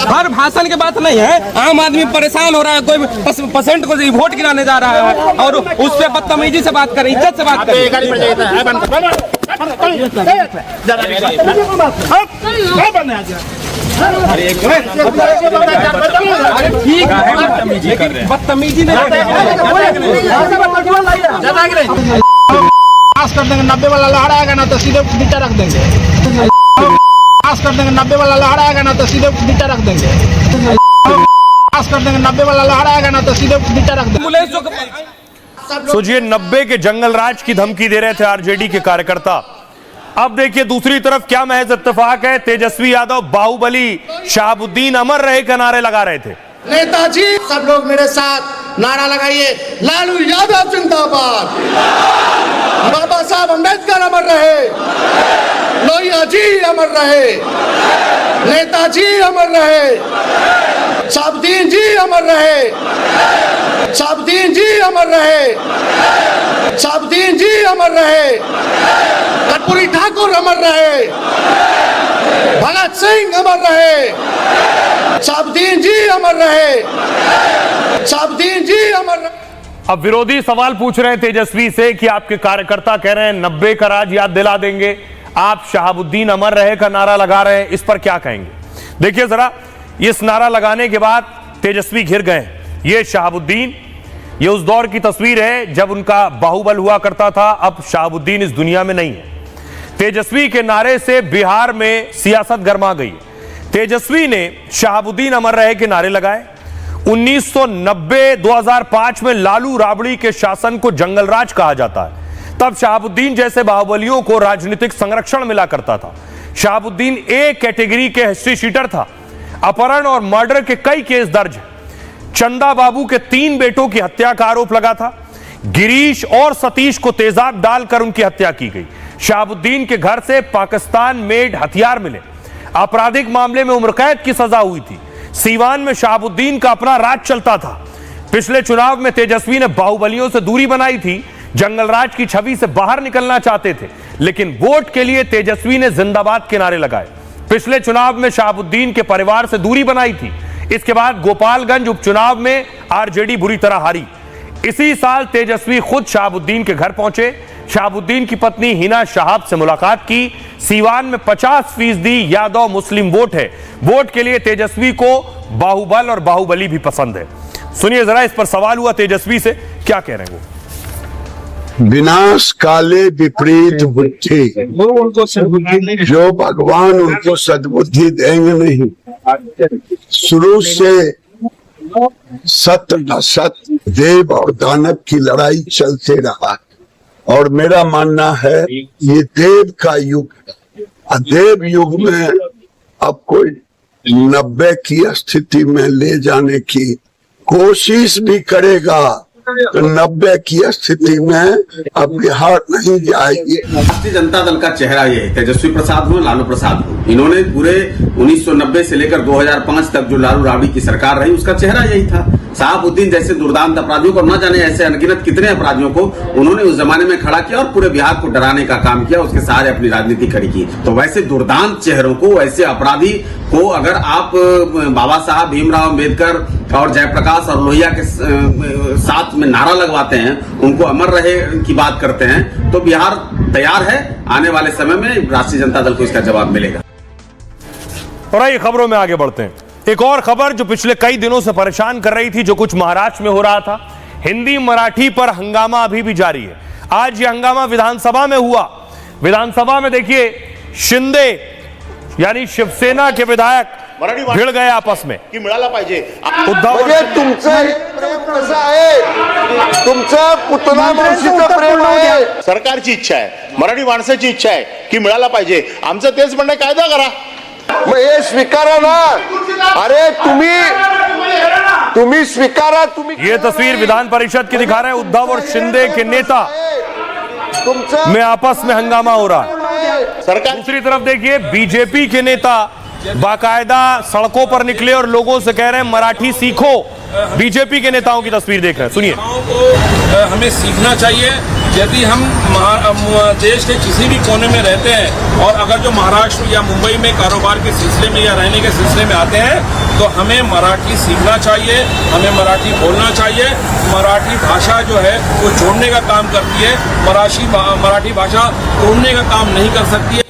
हर भाषण की बात नहीं है। आम आदमी परेशान हो रहा है, कोई पेशेंट को वोट गिराने जा रहा है और उस पर बदतमीजी से बात करें, इज्जत से बात करें। बदतमीजी पास कर देंगे, 90 वाला लहराएगा ना तो सीधे नीचे रख देंगे। पास कर देंगे, 90 वाला लहराएगा ना तो सीधे नीचे रख देंगे। पास कर देंगे, 90 वाला लहराएगा ना तो सीधे नीचे रख देंगे। सोचिए 90 के जंगल राज की धमकी दे रहे थे आरजेडी के कार्यकर्ता। अब देखिए दूसरी तरफ क्या महज इत्तेफाक है, तेजस्वी यादव बाहुबली शहाबुद्दीन अमर रहे का नारे लगा रहे थे। नेताजी सब लोग मेरे साथ नारा लगाइए, लालू यादव जिंदाबाद, बाबा साहब अम्बेडकर अमर रहे, लोहिया जी अमर रहे, नेताजी अमर रहे, शहाबुद्दीन जी अमर रहे, शहाबुद्दीन जी अमर रहे, शहाबुद्दीन जी अमर रहे, कर्पूरी ठाकुर अमर रहे, भगत सिंह अमर रहे, शहाबुद्दीन जी अमर रहे, शहाबुद्दीन जी अमर रहे। अब विरोधी सवाल पूछ रहे हैं तेजस्वी से कि आपके कार्यकर्ता कह रहे हैं 90 का राज याद दिला देंगे, आप शहाबुद्दीन अमर रहे का नारा लगा रहे हैं, इस पर क्या कहेंगे? देखिए जरा, इस नारा लगाने के बाद तेजस्वी घिर गए। ये शहाबुद्दीन, ये उस दौर की तस्वीर है जब उनका बाहुबल हुआ करता था, अब शहाबुद्दीन इस दुनिया में नहीं है। तेजस्वी के नारे से बिहार में सियासत गर्मा गई। तेजस्वी ने शहाबुद्दीन अमर रहे के नारे लगाए। 1990-2005 में लालू राबड़ी के शासन को जंगल राज कहा जाता है। तब शहाबुद्दीन जैसे बाहुबलियों को राजनीतिक संरक्षण मिला करता था। शहाबुद्दीन ए कैटेगरी के हिस्ट्री शीटर था। अपहरण और मर्डर के कई केस दर्ज हैं। चंदा बाबू के 3 बेटों की हत्या का आरोप लगा था। गिरीश और सतीश को तेजाब डालकर उनकी हत्या की गई। शहाबुद्दीन के घर से पाकिस्तान मेड हथियार मिले। आपराधिक मामले में उम्र कैद की सजा हुई थी। सीवान में शहाबुद्दीन का अपना राज चलता था। पिछले चुनाव में तेजस्वी ने बाहुबलियों से दूरी बनाई थी, जंगल राज की छवि से बाहर निकलना चाहते थे, लेकिन वोट के लिए तेजस्वी ने जिंदाबाद के नारे लगाए। पिछले चुनाव में शहाबुद्दीन के परिवार से दूरी बनाई थी। इसके बाद गोपालगंज उपचुनाव में आरजेडी बुरी तरह हारी। इसी साल तेजस्वी खुद शहाबुद्दीन के घर पहुंचे। शहाबुद्दीन की पत्नी हिना शहाब से मुलाकात की। सीवान में 50% यादव मुस्लिम वोट है। वोट के लिए तेजस्वी को बाहुबल और बाहुबली भी पसंद है। सुनिए जरा, इस पर सवाल हुआ तेजस्वी से, क्या कह रहे हैं वो। विनाश काले विपरीत बुद्धि, जो भगवान उनको सद्बुद्धि देंगे नहीं। शुरू से सत्य असत, देव और दानव की लड़ाई चलते रहा और मेरा मानना है ये देव का युग है। देव युग में अब कोई 90 की स्थिति में ले जाने की कोशिश भी करेगा तो 90 की स्थिति में अब बिहार नहीं जाएगी। राष्ट्रीय जनता दल का चेहरा ये है, तेजस्वी प्रसाद हो, लालू प्रसाद हो। इन्होंने पूरे 1990 से लेकर 2005 तक जो लालू राबड़ी की सरकार रही, उसका चेहरा यही था। शहाबुद्दीन जैसे दुर्दांत अपराधियों को, न जाने ऐसे अनगिनत कितने अपराधियों को उन्होंने उस जमाने में खड़ा किया और पूरे बिहार को डराने का काम किया, उसके सहारे अपनी राजनीति खड़ी की। तो वैसे दुर्दांत चेहरों को, वैसे अपराधी को अगर आप बाबा साहब भीमराव अम्बेडकर और जयप्रकाश और लोहिया के साथ में नारा लगवाते हैं, उनको अमर रहे की बात करते हैं, तो बिहार तैयार है। आने वाले समय में राष्ट्रीय जनता दल को इसका जवाब मिलेगा। और आइए खबरों में आगे बढ़ते हैं। एक और खबर जो पिछले कई दिनों से परेशान कर रही थी, जो कुछ महाराष्ट्र में हो रहा था। हिंदी मराठी पर हंगामा अभी भी जारी है। आज यह हंगामा विधानसभा में हुआ। विधानसभा में देखिए शिंदे यानी शिवसेना के विधायक भिड़ गए आपस में की मिळाला पाहिजे। उद्धव तुमचं प्रेम कसं आहे, तुमचं पुतना मावशीचं प्रेम आहे। सरकारची इच्छा आहे, मराठी माणसाची इच्छा आहे की मिळाला पाहिजे। आमचं तेच म्हणणं कायदा करा, मग हे स्वीकारा ना। अरे तुम्ही स्वीकारा। ये तस्वीर विधान परिषद की दिखा रहे हैं। उद्धव और शिंदे के नेता में आपस में हंगामा हो रहा है। सरकार दूसरी तरफ देखिए बीजेपी के नेता बाकायदा सड़कों पर निकले और लोगों से कह रहे हैं मराठी सीखो। बीजेपी के नेताओं की तस्वीर देख रहे हैं, सुनिए। हमें सीखना चाहिए। यदि हम देश के किसी भी कोने में रहते हैं और अगर जो महाराष्ट्र या मुंबई में कारोबार के सिलसिले में या रहने के सिलसिले में आते हैं तो हमें मराठी सीखना चाहिए, हमें मराठी बोलना चाहिए। मराठी भाषा जो है वो जोड़ने का काम करती है, मराठी भाषा तोड़ने का काम नहीं कर सकती है।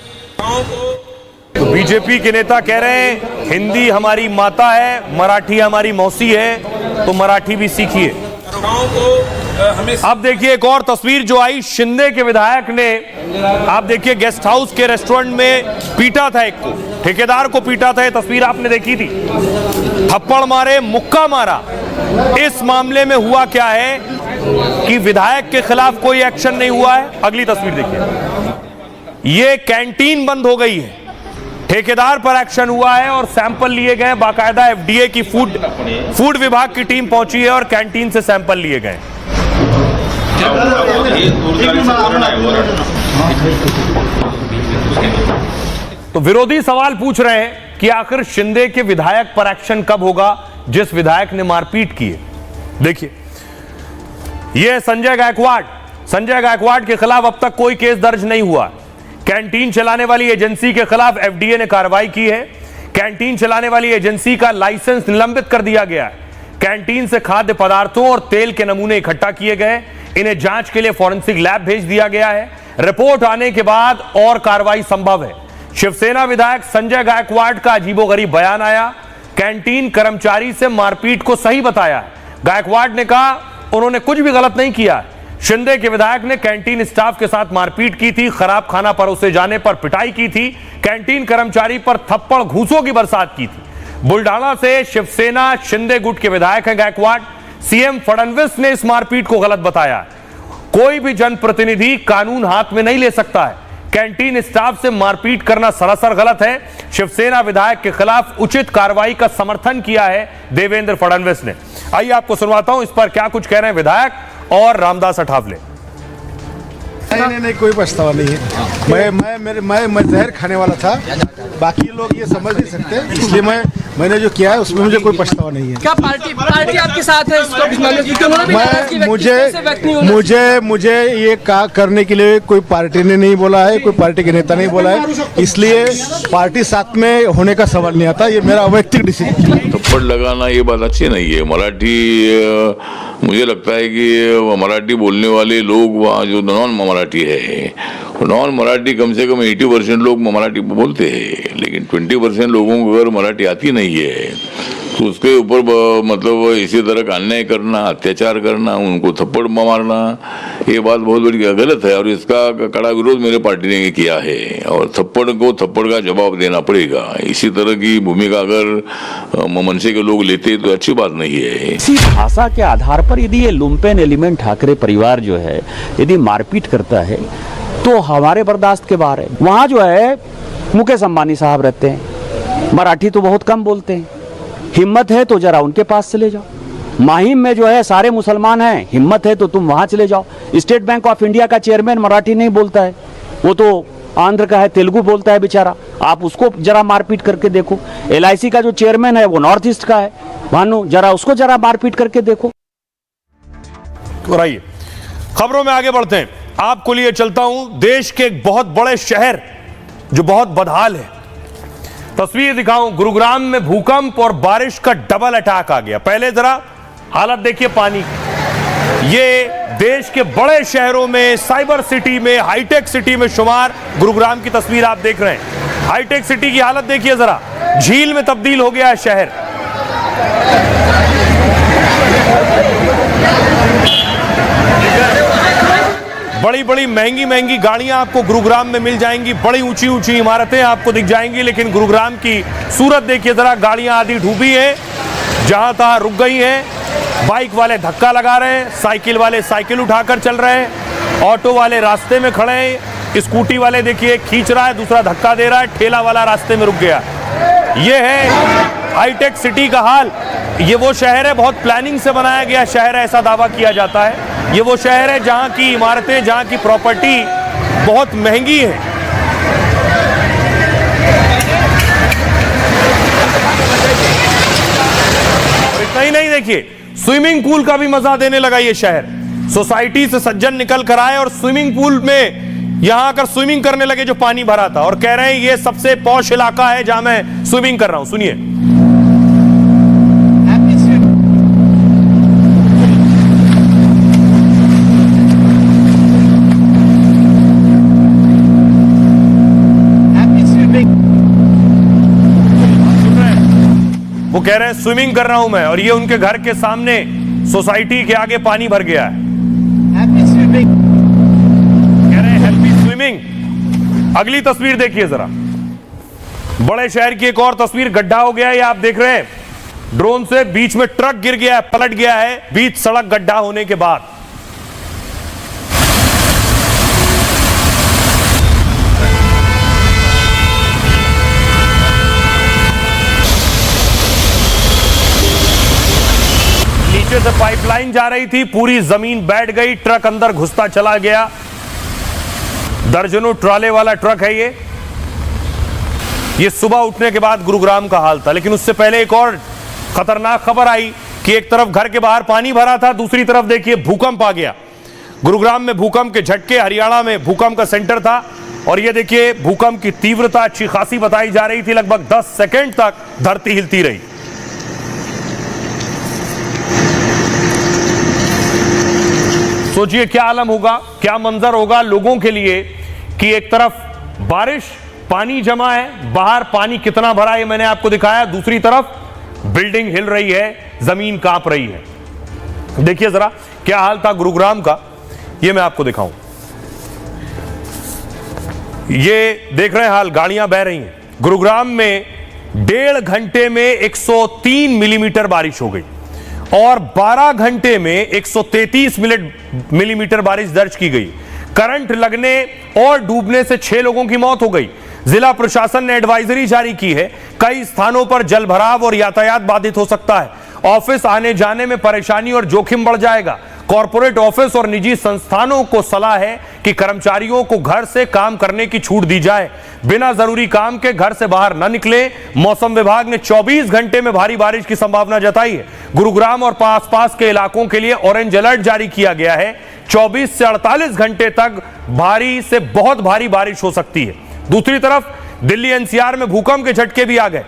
तो बीजेपी के नेता कह रहे हैं हिंदी हमारी माता है, मराठी हमारी मौसी है, तो मराठी भी सीखिए। अब देखिए एक और तस्वीर जो आई, शिंदे के विधायक ने, आप देखिए गेस्ट हाउस के रेस्टोरेंट में पीटा था एक को, ठेकेदार को पीटा था। ये तस्वीर आपने देखी थी, थप्पड़ मारे, मुक्का मारा। इस मामले में हुआ क्या है कि विधायक के खिलाफ कोई एक्शन नहीं हुआ है। अगली तस्वीर देखिए, ये कैंटीन बंद हो गई है, ठेकेदार पर एक्शन हुआ है और सैंपल लिए गए। बाकायदा एफडीए की फूड विभाग की टीम पहुंची है और कैंटीन से सैंपल लिए गए। तो विरोधी सवाल पूछ रहे हैं कि आखिर शिंदे के विधायक पर एक्शन कब होगा जिस विधायक ने मारपीट की है। देखिए यह संजय गायकवाड़ के खिलाफ अब तक कोई केस दर्ज नहीं हुआ। कैंटीन चलाने वाली एजेंसी के खिलाफ एफडीए ने कार्रवाई की है। कैंटीन चलाने वाली एजेंसी का लाइसेंस निलंबित कर दिया गया है। कैंटीन से खाद्य पदार्थों और तेल के नमूने इकट्ठा किए गए, इन्हें जांच के लिए फॉरेंसिक लैब भेज दिया गया है। रिपोर्ट आने के बाद और कार्रवाई संभव है। शिवसेना विधायक संजय गायकवाड़ का अजीबोगरीब बयान आया, कैंटीन कर्मचारी से मारपीट को सही बताया। गायकवाड़ ने कहा उन्होंने कुछ भी गलत नहीं किया। शिंदे के विधायक ने कैंटीन स्टाफ के साथ मारपीट की थी, खराब खाना परोसे जाने पर पिटाई की थी, कैंटीन कर्मचारी पर थप्पड़ घूंसों की बरसात की थी। बुल्ढाना से शिवसेना शिंदे गुट के विधायक हैं गायकवाड़। सीएम फडणवीस ने इस मारपीट को गलत बताया। कोई भी जनप्रतिनिधि कानून हाथ में नहीं ले सकता है। कैंटीन स्टाफ से मारपीट करना सरासर गलत है। शिवसेना विधायक के खिलाफ उचित कार्रवाई का समर्थन किया है देवेंद्र फडणवीस ने। आइए आपको सुनवाता हूं इस पर क्या कुछ कह रहे हैं विधायक और रामदास अठावले। नहीं कोई पछतावा नहीं है। मैं जहर खाने वाला था, बाकी लोग ये समझ नहीं सकते, इसलिए मैंने जो किया है उसमें मुझे कोई पछतावा नहीं है। क्या पार्टी आपके साथ है मुझे ये करने के लिए कोई पार्टी ने नहीं बोला है, कोई पार्टी के नेता नहीं बोला है, इसलिए पार्टी साथ में होने का सवाल नहीं आता। ये मेरा वैयक्तिक डिसीजन। थप्पड़ लगाना ये बात अच्छी नहीं है। मराठी मुझे लगता है कि मराठी बोलने वाले लोग वहाँ जो नॉन मराठी है, नॉन मराठी कम से कम 80% लोग मराठी बोलते हैं, लेकिन 20% लोगों को अगर मराठी आती नहीं है तो उसके ऊपर मतलब इसी तरह का अन्याय करना, अत्याचार करना, उनको थप्पड़ मारना, ये बात बहुत बड़ी गलत है और इसका कड़ा विरोध मेरे पार्टी ने किया है और थप्पड़ को थप्पड़ का जवाब देना पड़ेगा। इसी तरह की भूमिका अगर मनसे के लोग लेते तो अच्छी बात नहीं है। इसी भाषा के आधार पर यदि ये लुम्पेन एलिमेंट ठाकरे परिवार जो है यदि मारपीट करता है तो हमारे बर्दाश्त के बाहर है। वहाँ जो है मुकेश अंबानी साहब रहते हैं, मराठी तो बहुत कम बोलते हैं। हिम्मत है तो जरा उनके पास चले जाओ। माहिम में जो है सारे मुसलमान हैं, हिम्मत है तो तुम वहां चले जाओ। स्टेट बैंक ऑफ इंडिया का चेयरमैन मराठी नहीं बोलता है, वो तो आंध्र का है, तेलुगु बोलता है बेचारा, आप उसको जरा मारपीट करके देखो। LIC का जो चेयरमैन है वो नॉर्थ ईस्ट का है, भानु जरा उसको जरा मारपीट करके देखो। आइए खबरों में आगे बढ़ते हैं। आपको लिए चलता हूं देश के एक बहुत बड़े शहर जो बहुत बदहाल है। तस्वीर दिखाऊं, गुरुग्राम में भूकंप और बारिश का डबल अटैक आ गया। पहले जरा हालत देखिए पानी की। ये देश के बड़े शहरों में, साइबर सिटी में, हाईटेक सिटी में शुमार गुरुग्राम की तस्वीर आप देख रहे हैं। हाईटेक सिटी की हालत देखिए जरा, झील में तब्दील हो गया है शहर। बड़ी बड़ी महंगी महंगी गाड़ियां आपको गुरुग्राम में मिल जाएंगी, बड़ी ऊंची ऊंची इमारतें आपको दिख जाएंगी, लेकिन गुरुग्राम की सूरत देखिए जरा, गाड़ियां आधी डूबी हैं, जहां तहां रुक गई हैं, बाइक वाले धक्का लगा रहे हैं, साइकिल वाले साइकिल उठाकर चल रहे हैं, ऑटो वाले रास्ते में खड़े हैं, स्कूटी वाले देखिए खींच रहा है, दूसरा धक्का दे रहा है, ठेला वाला रास्ते में रुक गया। ये है हाईटेक सिटी का हाल। ये वो शहर है, बहुत प्लानिंग से बनाया गया शहर है, ऐसा दावा किया जाता है। ये वो शहर है जहां की इमारतें, जहां की प्रॉपर्टी बहुत महंगी है। इतना ही नहीं, देखिए स्विमिंग पूल का भी मजा देने लगा ये शहर। सोसाइटी से सज्जन निकल कर आए और स्विमिंग पूल में यहां आकर स्विमिंग करने लगे जो पानी भरा था, और कह रहे हैं ये सबसे पॉश इलाका है जहां मैं स्विमिंग कर रहा हूं। सुनिए। वो कह रहे हैं स्विमिंग कर रहा हूं मैं, और ये उनके घर के सामने सोसाइटी के आगे पानी भर गया है। कह रहे हैं हेल्पी स्विमिंग। अगली तस्वीर देखिए जरा, बड़े शहर की एक और तस्वीर, गड्ढा हो गया है, ये आप देख रहे हैं ड्रोन से, बीच में ट्रक गिर गया है, पलट गया है बीच सड़क गड्ढा होने के बाद। नीचे से पाइपलाइन जा रही थी, पूरी जमीन बैठ गई, ट्रक अंदर घुसता चला गया। दर्जनों ट्राले वाला ट्रक है ये सुबह उठने के बाद गुरुग्राम का हाल था। लेकिन उससे पहले एक और खतरनाक खबर आई कि एक तरफ घर के बाहर पानी भरा था, दूसरी तरफ देखिए भूकंप आ गया। गुरुग्राम में भूकंप के झटके, हरियाणा में भूकंप का सेंटर था, और ये देखिए भूकंप की तीव्रता अच्छी खासी बताई जा रही थी, लगभग 10 सेकेंड तक धरती हिलती रही। सोचिए क्या आलम होगा, क्या मंजर होगा लोगों के लिए कि एक तरफ बारिश, पानी जमा है, बाहर पानी कितना भरा है मैंने आपको दिखाया, दूसरी तरफ बिल्डिंग हिल रही है, जमीन कांप रही है। देखिए जरा क्या हाल था गुरुग्राम का, ये मैं आपको दिखाऊं। ये देख रहे हैं हाल, गाड़ियां बह रही हैं। गुरुग्राम में 1.5 घंटे में 103 मिलीमीटर बारिश हो गई, और 12 घंटे में 133 मिलीमीटर बारिश दर्ज की गई। करंट लगने और डूबने से 6 लोगों की मौत हो गई। जिला प्रशासन ने एडवाइजरी जारी की है, कई स्थानों पर जलभराव और यातायात बाधित हो सकता है। ऑफिस आने जाने में परेशानी और जोखिम बढ़ जाएगा। कॉर्पोरेट ऑफिस और निजी संस्थानों को सलाह है कि कर्मचारियों को घर से काम करने की छूट दी जाए, बिना जरूरी काम के घर से बाहर न निकले। मौसम विभाग ने 24 घंटे में भारी बारिश की संभावना जताई है। गुरुग्राम और आसपास के इलाकों के लिए ऑरेंज अलर्ट जारी किया गया है। 24 से 48 घंटे तक भारी से बहुत भारी बारिश हो सकती है। दूसरी तरफ दिल्ली एनसीआर में भूकंप के झटके भी आ गए।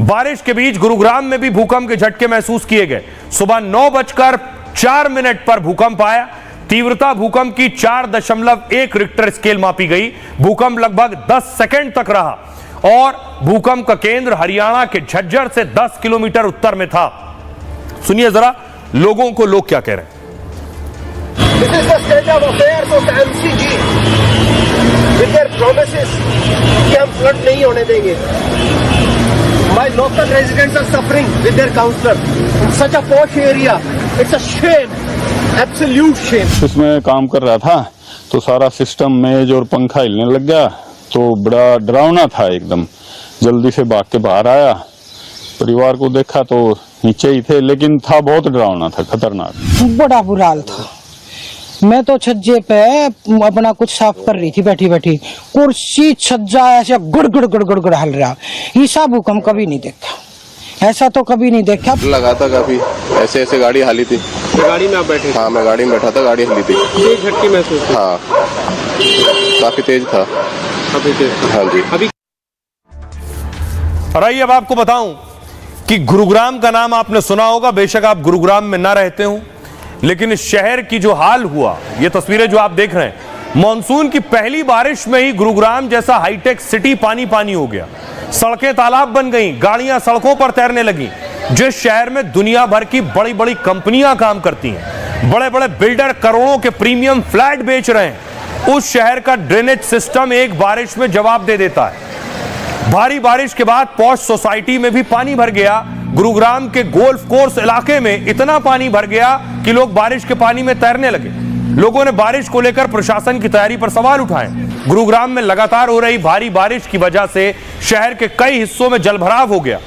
बारिश के बीच गुरुग्राम में भी भूकंप के झटके महसूस किए गए। सुबह 9:04 पर भूकंप आया। तीव्रता भूकंप की 4.1 रिक्टर स्केल मापी गई। भूकंप लगभग 10 सेकंड तक रहा, और भूकंप का केंद्र हरियाणा के झज्जर से 10 किलोमीटर उत्तर में था। सुनिए जरा लोगों को लोग क्या कह रहे हैं। This is the state of affairs of MCG with their promises कि हम फ्लड नहीं होने देंगे। My local residents are suffering with their councillor in such a posh area. It's a shame, absolute shame. इसमें काम कर रहा था तो सारा सिस्टम मेज और पंखा हिलने लग गया, तो बड़ा डरावना था एकदम। जल्दी से भाग के बाहर आया, परिवार को देखा तो नीचे ही थे, लेकिन था बहुत डरावना था, खतरनाक। बड़ा बुरा हाल था। मैं तो छज्जे पे अपना कुछ साफ कर रही थी बैठी बैठी, कुर्सी छज्जा ऐसे गुड़ गुड़ गुड़ गुड़ गुड़ हल रहा। ऐसा भूकंप कभी नहीं देखा, ऐसा तो कभी नहीं देखा। लगा था काफी, ऐसे ऐसे गाड़ी हाली थी। गाड़ी में आप बैठे? हाँ, मैं गाड़ी में बैठा था, गाड़ी हिली थी। तेज झटके महसूस? हाँ, काफी तेज था। काफी तेज? हाँ जी। अभी और आइए अब आपको बताऊं कि गुरुग्राम का नाम आपने सुना होगा, बेशक आप गुरुग्राम में ना रहते हो, लेकिन इस शहर की जो हाल हुआ, ये तस्वीरें जो आप देख रहे हैं, मॉनसून की पहली बारिश में ही गुरुग्राम जैसा हाईटेक सिटी पानी पानी हो गया। सड़कें तालाब बन गई, गाड़ियां सड़कों पर तैरने लगी। जिस शहर में दुनिया भर की बड़ी बड़ी कंपनियां काम करती हैं, बड़े बड़े बिल्डर करोड़ों के प्रीमियम फ्लैट बेच रहे हैं। उस शहर का ड्रेनेज सिस्टम एक बारिश में जवाब दे देता है। भारी बारिश के बाद पॉश सोसाइटी में भी पानी भर गया। गुरुग्राम के गोल्फ कोर्स इलाके में इतना पानी भर गया कि लोग बारिश के पानी में तैरने लगे। लोगों ने बारिश को लेकर प्रशासन की तैयारी पर सवाल उठाए। गुरुग्राम में लगातार हो रही भारी बारिश की वजह से शहर के कई हिस्सों में जलभराव हो गया।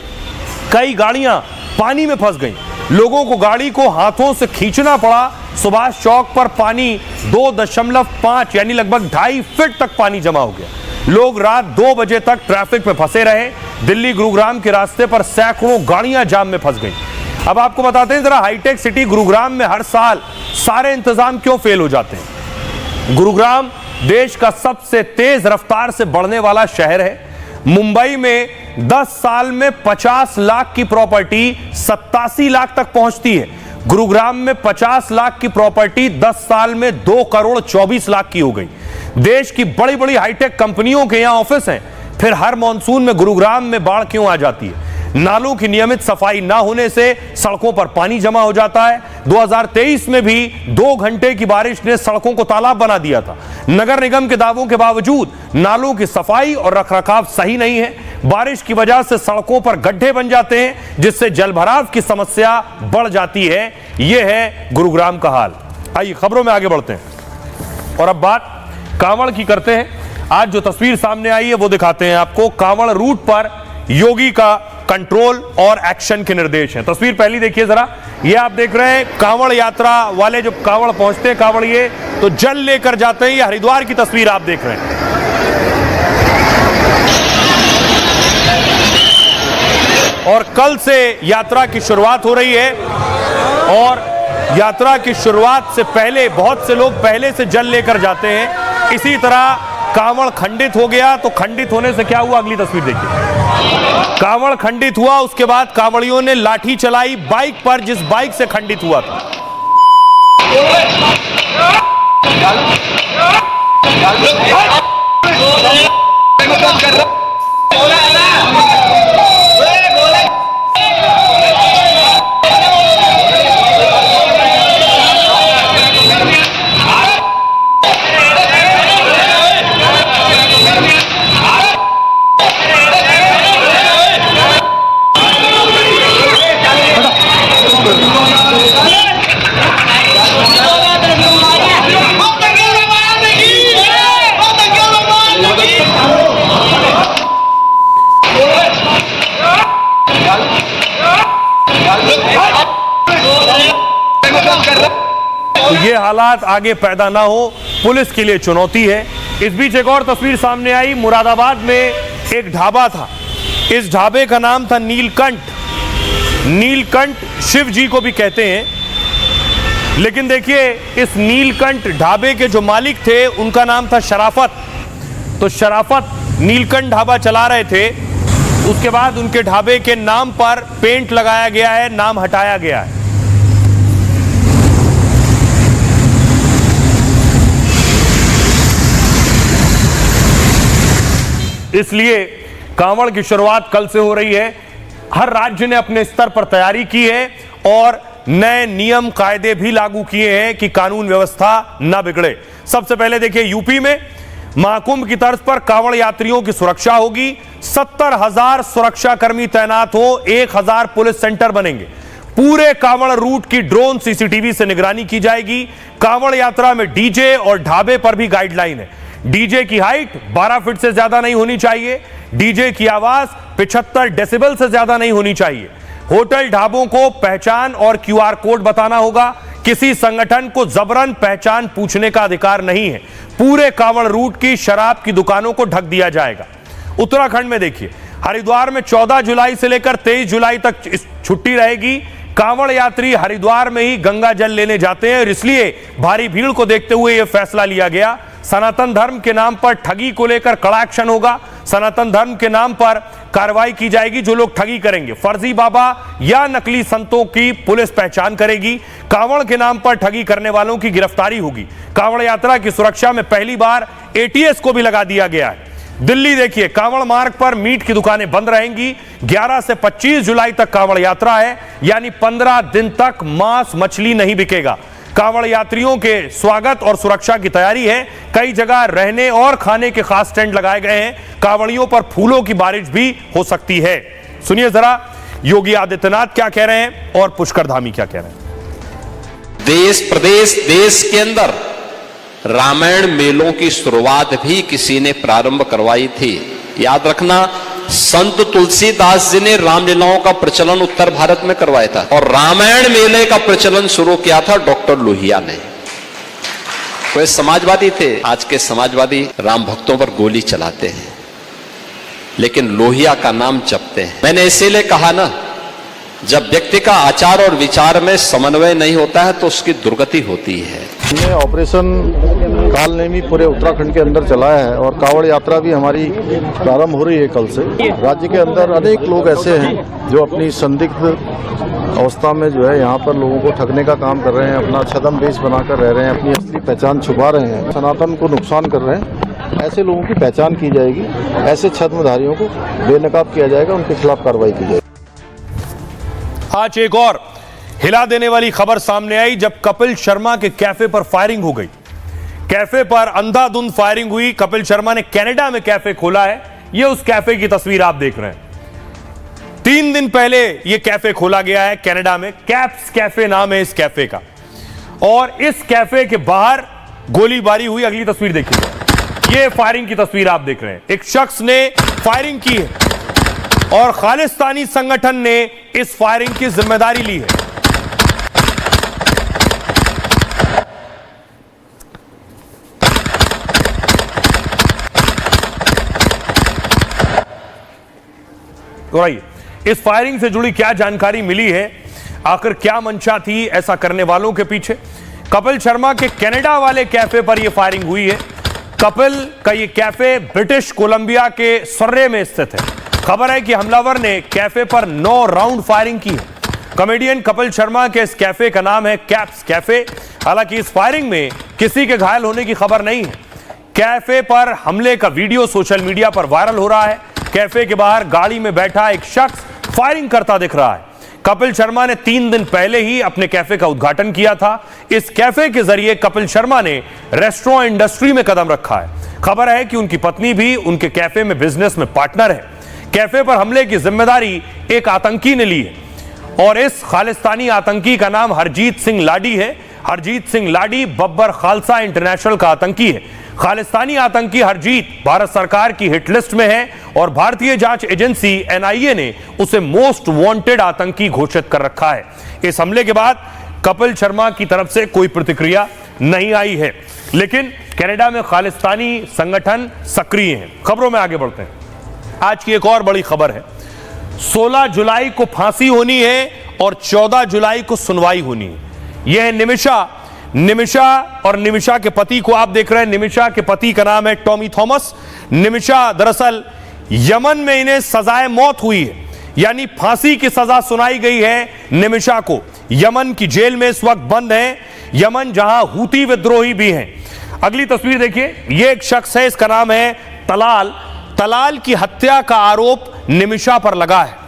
कई गाड़ियां पानी में फंस गईं। लोगों को गाड़ी को हाथों से खींचना पड़ा। सुभाष चौक पर पानी 2.5 यानी लगभग 2.5 फीट तक पानी जमा हो गया। लोग रात 2 बजे तक ट्रैफिक में फंसे रहे। दिल्ली गुरुग्राम के रास्ते पर सैकड़ों गाड़ियां जाम में फंस गईं। अब आपको बताते हैं जरा, हाईटेक सिटी गुरुग्राम में हर साल सारे इंतजाम क्यों फेल हो जाते हैं। गुरुग्राम देश का सबसे तेज रफ्तार से बढ़ने वाला शहर है। मुंबई में 10 साल में 50 लाख की प्रॉपर्टी 87 लाख तक पहुंचती है। गुरुग्राम में 50 लाख की प्रॉपर्टी 10 साल में 2 करोड़ 24 लाख की हो गई। देश की बड़ी बड़ी हाईटेक कंपनियों के यहां ऑफिस हैं। फिर हर मॉनसून में गुरुग्राम में बाढ़ क्यों आ जाती है। नालों की नियमित सफाई ना होने से सड़कों पर पानी जमा हो जाता है। 2023 में भी 2 घंटे की बारिश ने सड़कों को तालाब बना दिया था। नगर निगम के दावों के बावजूद नालों की सफाई और रखरखाव सही नहीं है। बारिश की वजह से सड़कों पर गड्ढे बन जाते हैं, जिससे जलभराव की समस्या बढ़ जाती है। यह है गुरुग्राम का हाल। आइए खबरों में आगे बढ़ते हैं और अब बात कांवड़ की करते हैं। आज जो तस्वीर सामने आई है वो दिखाते हैं आपको। कांवड़ रूट पर योगी का कंट्रोल और एक्शन के निर्देश हैं। तस्वीर पहली देखिए जरा। ये आप देख रहे हैं कांवड़ यात्रा वाले जब कांवड़ पहुंचते हैं कांवड़िए तो जल लेकर जाते हैं। ये हरिद्वार की तस्वीर आप देख रहे हैं। और कल से यात्रा की शुरुआत हो रही है और यात्रा की शुरुआत से पहले बहुत से लोग पहले से जल लेकर जाते हैं। इसी तरह कांवड़ खंडित हो गया तो खंडित होने से क्या हुआ, अगली तस्वीर देखिए। कांवड़ खंडित हुआ, उसके बाद कांवड़ियों ने लाठी चलाई बाइक पर, जिस बाइक से खंडित हुआ था। तो ये हालात आगे पैदा ना हो, पुलिस के लिए चुनौती है। इस बीच एक और तस्वीर सामने आई। मुरादाबाद में एक ढाबा था। इस ढाबे का नाम था नीलकंठ। नीलकंठ शिव जी को भी कहते हैं। लेकिन देखिए, इस नीलकंठ ढाबे के जो मालिक थे उनका नाम था शराफत। तो शराफत नीलकंठ ढाबा चला रहे थे। उसके बाद उनके ढाबे के नाम पर पेंट लगाया गया है, नाम हटाया गया है। इसलिए कांवड़ की शुरुआत कल से हो रही है। हर राज्य ने अपने स्तर पर तैयारी की है और नए नियम कायदे भी लागू किए हैं कि कानून व्यवस्था न बिगड़े। सबसे पहले देखिए, यूपी में महाकुंभ की तर्ज पर कांवड़ यात्रियों की सुरक्षा होगी। 70,000 सुरक्षा कर्मी तैनात हो, 1,000 पुलिस सेंटर बनेंगे। पूरे कांवड़ रूट की ड्रोन सीसीटीवी से निगरानी की जाएगी। कांवड़ यात्रा में डीजे और ढाबे पर भी गाइडलाइन है। डीजे की हाइट 12 फीट से ज्यादा नहीं होनी चाहिए। डीजे की आवाज 75 डेसिबल से ज्यादा नहीं होनी चाहिए। होटल ढाबों को पहचान और क्यूआर कोड बताना होगा। किसी संगठन को जबरन पहचान पूछने का अधिकार नहीं है। पूरे कांवड़ रूट की शराब की दुकानों को ढक दिया जाएगा। उत्तराखंड में देखिए, हरिद्वार में 14 जुलाई से लेकर 23 जुलाई तक छुट्टी रहेगी। कांवड़ यात्री हरिद्वार में ही गंगा जल लेने जाते हैं और इसलिए भारी भीड़ को देखते हुए यह फैसला लिया गया। सनातन धर्म के नाम पर ठगी को लेकर कड़ा एक्शन होगा। सनातन धर्म के नाम पर कार्रवाई की जाएगी। जो लोग ठगी करेंगे, फर्जी बाबा या नकली संतों की पुलिस पहचान करेगी। कांवड़ के नाम पर ठगी करने वालों की गिरफ्तारी होगी। कांवड़ यात्रा की सुरक्षा में पहली बार एटीएस को भी लगा दिया गया है। दिल्ली देखिए, कांवड़ मार्ग पर मीट की दुकानें बंद रहेंगी। 11 से 25 जुलाई तक कांवड़ यात्रा है, यानी 15 दिन तक मांस मछली नहीं बिकेगा। कांवड़ यात्रियों के स्वागत और सुरक्षा की तैयारी है। कई जगह रहने और खाने के खास टेंट लगाए गए हैं। कांवड़ियों पर फूलों की बारिश भी हो सकती है। सुनिए जरा योगी आदित्यनाथ क्या कह रहे हैं और पुष्कर धामी क्या कह रहे हैं। देश प्रदेश देश के अंदर रामायण मेलों की शुरुआत भी किसी ने प्रारंभ करवाई थी। याद रखना, संत तुलसीदास जी ने रामलीलाओं का प्रचलन उत्तर भारत में करवाया था और रामायण मेले का प्रचलन शुरू किया था डॉक्टर लोहिया ने। वे समाजवादी थे। आज के समाजवादी राम भक्तों पर गोली चलाते हैं, लेकिन लोहिया का नाम जपते हैं। मैंने इसीलिए कहा ना, जब व्यक्ति का आचार और विचार में समन्वय नहीं होता है तो उसकी दुर्गति होती है। हमने ऑपरेशन कालनेमी पूरे उत्तराखंड के अंदर चलाया है और कांवड़ यात्रा भी हमारी प्रारंभ हो रही है कल से। राज्य के अंदर अनेक लोग ऐसे हैं जो अपनी संदिग्ध अवस्था में जो है यहाँ पर लोगों को ठगने का काम कर रहे हैं, अपना छद्म वेश बनाकर रह रहे हैं, अपनी असली पहचान छुपा रहे हैं, सनातन को नुकसान कर रहे हैं। ऐसे लोगों की पहचान की जाएगी, ऐसे छद्मधारियों को बेनकाब किया जाएगा, उनके खिलाफ कार्रवाई की जाएगी। आज एक और हिला देने वाली खबर सामने आई जब कपिल शर्मा के कैफे पर फायरिंग हो गई। कैफे पर अंधाधुंध फायरिंग हुई। कपिल शर्मा ने कनाडा में कैफे खोला है। यह उस कैफे की तस्वीर आप देख रहे हैं। 3 दिन पहले यह कैफे खोला गया है कनाडा में। कैप्स कैफे नाम है इस कैफे का और इस कैफे के बाहर गोलीबारी हुई। अगली तस्वीर देखिए, यह फायरिंग की तस्वीर आप देख रहे हैं। एक शख्स ने फायरिंग की है और खालिस्तानी संगठन ने इस फायरिंग की जिम्मेदारी ली है। तो इस फायरिंग से जुड़ी क्या जानकारी मिली है, आखिर क्या मंशा थी ऐसा करने वालों के पीछे। कपिल शर्मा के कनाडा वाले कैफे पर यह फायरिंग हुई है। कपिल का यह कैफे ब्रिटिश कोलंबिया के सर्रे में स्थित है। खबर है कि हमलावर ने कैफे पर 9 राउंड फायरिंग की है। कॉमेडियन कपिल शर्मा के इस कैफे का नाम है कैप्स कैफे। हालांकि इस फायरिंग में किसी के घायल होने की खबर नहीं है। कैफे पर हमले का वीडियो सोशल मीडिया पर वायरल हो रहा है। कैफे के बाहर गाड़ी में बैठा एक शख्स फायरिंग करता दिख रहा है। कपिल शर्मा ने 3 दिन पहले ही अपने कैफे का उद्घाटन किया था। इस कैफे के जरिए कपिल शर्मा ने रेस्टोरेंट इंडस्ट्री में कदम रखा है। खबर है कि उनकी पत्नी भी उनके कैफे में बिजनेस में पार्टनर है। कैफे पर हमले की जिम्मेदारी एक आतंकी ने ली है और इस खालिस्तानी आतंकी का नाम हरजीत सिंह लाडी है। हरजीत सिंह लाडी बब्बर खालसा इंटरनेशनल का आतंकी है। खालिस्तानी आतंकी हरजीत भारत सरकार की हिट लिस्ट में है और भारतीय जांच एजेंसी NIA ने उसे मोस्ट वांटेड आतंकी घोषित कर रखा है। इस हमले के बाद कपिल शर्मा की तरफ से कोई प्रतिक्रिया नहीं आई है, लेकिन कनाडा में खालिस्तानी संगठन सक्रिय हैं। खबरों में आगे बढ़ते हैं। आज की एक और बड़ी खबर है। 16 जुलाई को फांसी होनी है और 14 जुलाई को सुनवाई होनी है। यह है निमिषा और निमिषा के पति को आप देख रहे हैं। निमिषा के पति का नाम है टॉमी थॉमस। निमिषा दरअसल यमन में इन्हें सजाए मौत हुई है, यानी फांसी की सजा सुनाई गई है निमिषा को। यमन की जेल में इस वक्त बंद है। यमन जहां हूती विद्रोही भी हैं। अगली तस्वीर देखिए, यह एक शख्स है, इसका नाम है तलाल। तलाल की हत्या का आरोप निमिषा पर लगा है।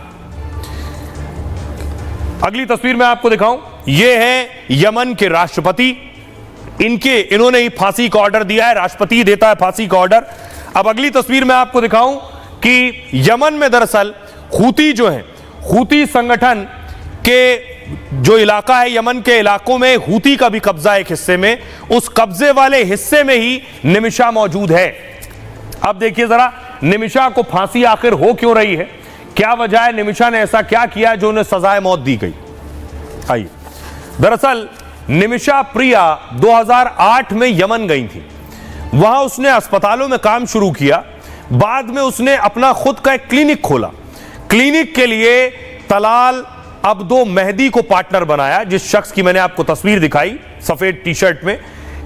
अगली तस्वीर में आपको दिखाऊं, यह है यमन के राष्ट्रपति। इन्होंने ही फांसी का ऑर्डर दिया है। राष्ट्रपति देता है फांसी का ऑर्डर। अब अगली तस्वीर में आपको दिखाऊं कि यमन में दरअसल हूती जो है, हूती संगठन के जो इलाका है, यमन के इलाकों में हूती का भी कब्जा है एक हिस्से में। उस कब्जे वाले हिस्से में ही निमिषा मौजूद है। अब देखिए जरा, निमिषा को फांसी आखिर हो क्यों रही है, क्या वजह है, निमिषा ने ऐसा क्या किया जो उन्हें सजाए मौत दी गई। आइए, दरअसल निमिषा प्रिया 2008 में यमन गई थी। वहां उसने अस्पतालों में काम शुरू किया। बाद में उसने अपना खुद का एक क्लिनिक खोला। क्लिनिक के लिए तलाल अब्दो मेहदी को पार्टनर बनाया, जिस शख्स की मैंने आपको तस्वीर दिखाई सफेद टी शर्ट में,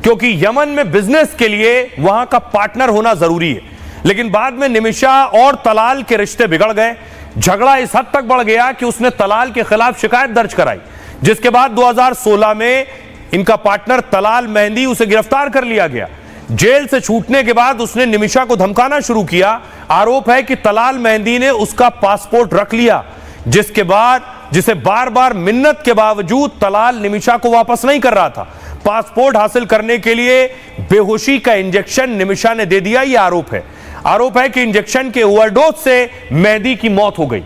क्योंकि यमन में बिजनेस के लिए वहां का पार्टनर होना जरूरी है। लेकिन बाद में निमिषा और तलाल के रिश्ते बिगड़ गए। झगड़ा इस हद तक बढ़ गया कि उसने तलाल के खिलाफ शिकायत दर्ज कराई, जिसके बाद 2016 में इनका पार्टनर तलाल मेहदी, उसे गिरफ्तार कर लिया गया। जेल से छूटने के बाद उसने निमिषा को धमकाना शुरू किया। आरोप है कि तलाल मेहदी ने उसका पासपोर्ट रख लिया, जिसे बार बार मिन्नत के बावजूद तलाल निमिषा को वापस नहीं कर रहा था। पासपोर्ट हासिल करने के लिए बेहोशी का इंजेक्शन निमिषा ने दे दिया, यह आरोप है कि इंजेक्शन के ओवरडोज से मेहदी की मौत हो गई,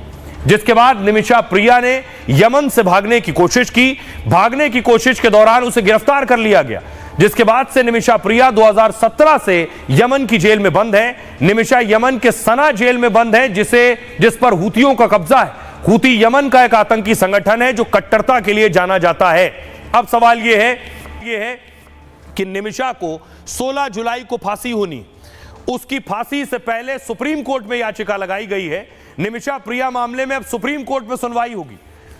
जिसके बाद निमिषा प्रिया ने यमन से भागने की कोशिश की। भागने की कोशिश के दौरान उसे गिरफ्तार कर लिया गया, जिसके बाद से निमिषा प्रिया 2017 से यमन की जेल में बंद है। निमिषा यमन के सना जेल में बंद है, जिस पर हूतियों का कब्जा है। हूती यमन का एक आतंकी संगठन है जो कट्टरता के लिए जाना जाता है। अब सवाल यह है कि निमिषा को 16 जुलाई को फांसी होनी, उसकी फांसी से पहले सुप्रीम कोर्ट में याचिका लगाई गई है। निमिषा प्रिया मामले में अब सुप्रीम कोर्ट में सुनवाई होगी।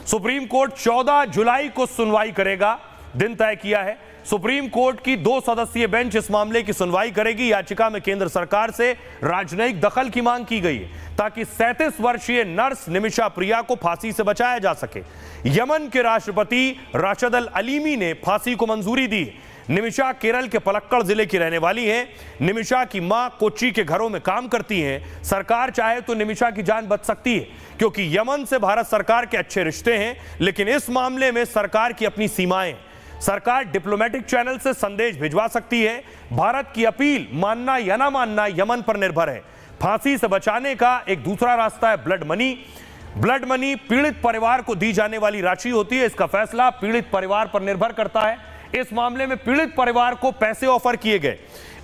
सुप्रीम कोर्ट 14 जुलाई को सुनवाई करेगा, दिन तय किया है। सुप्रीम कोर्ट की 2 सदस्यीय बेंच इस मामले की सुनवाई करेगी। याचिका में केंद्र सरकार से राजनयिक दखल की मांग की गई है ताकि 37 वर्षीय नर्स निमिषा प्रिया को फांसी से बचाया जा सके। यमन के राष्ट्रपति राशिद अल अलीमी ने फांसी को मंजूरी दी है। निमिषा केरल के पलक्कड़ जिले की रहने वाली हैं। निमिषा की मां कोच्चि के घरों में काम करती हैं। सरकार चाहे तो निमिषा की जान बच सकती है, क्योंकि यमन से भारत सरकार के अच्छे रिश्ते हैं, लेकिन इस मामले में सरकार की अपनी सीमाएं। सरकार डिप्लोमेटिक चैनल से संदेश भिजवा सकती है। भारत की अपील मानना या ना मानना यमन पर निर्भर है। फांसी से बचाने का एक दूसरा रास्ता है ब्लड मनी। ब्लड मनी पीड़ित परिवार को दी जाने वाली राशि होती है। इसका फैसला पीड़ित परिवार पर निर्भर करता है। इस मामले में पीड़ित परिवार को पैसे ऑफर किए गए।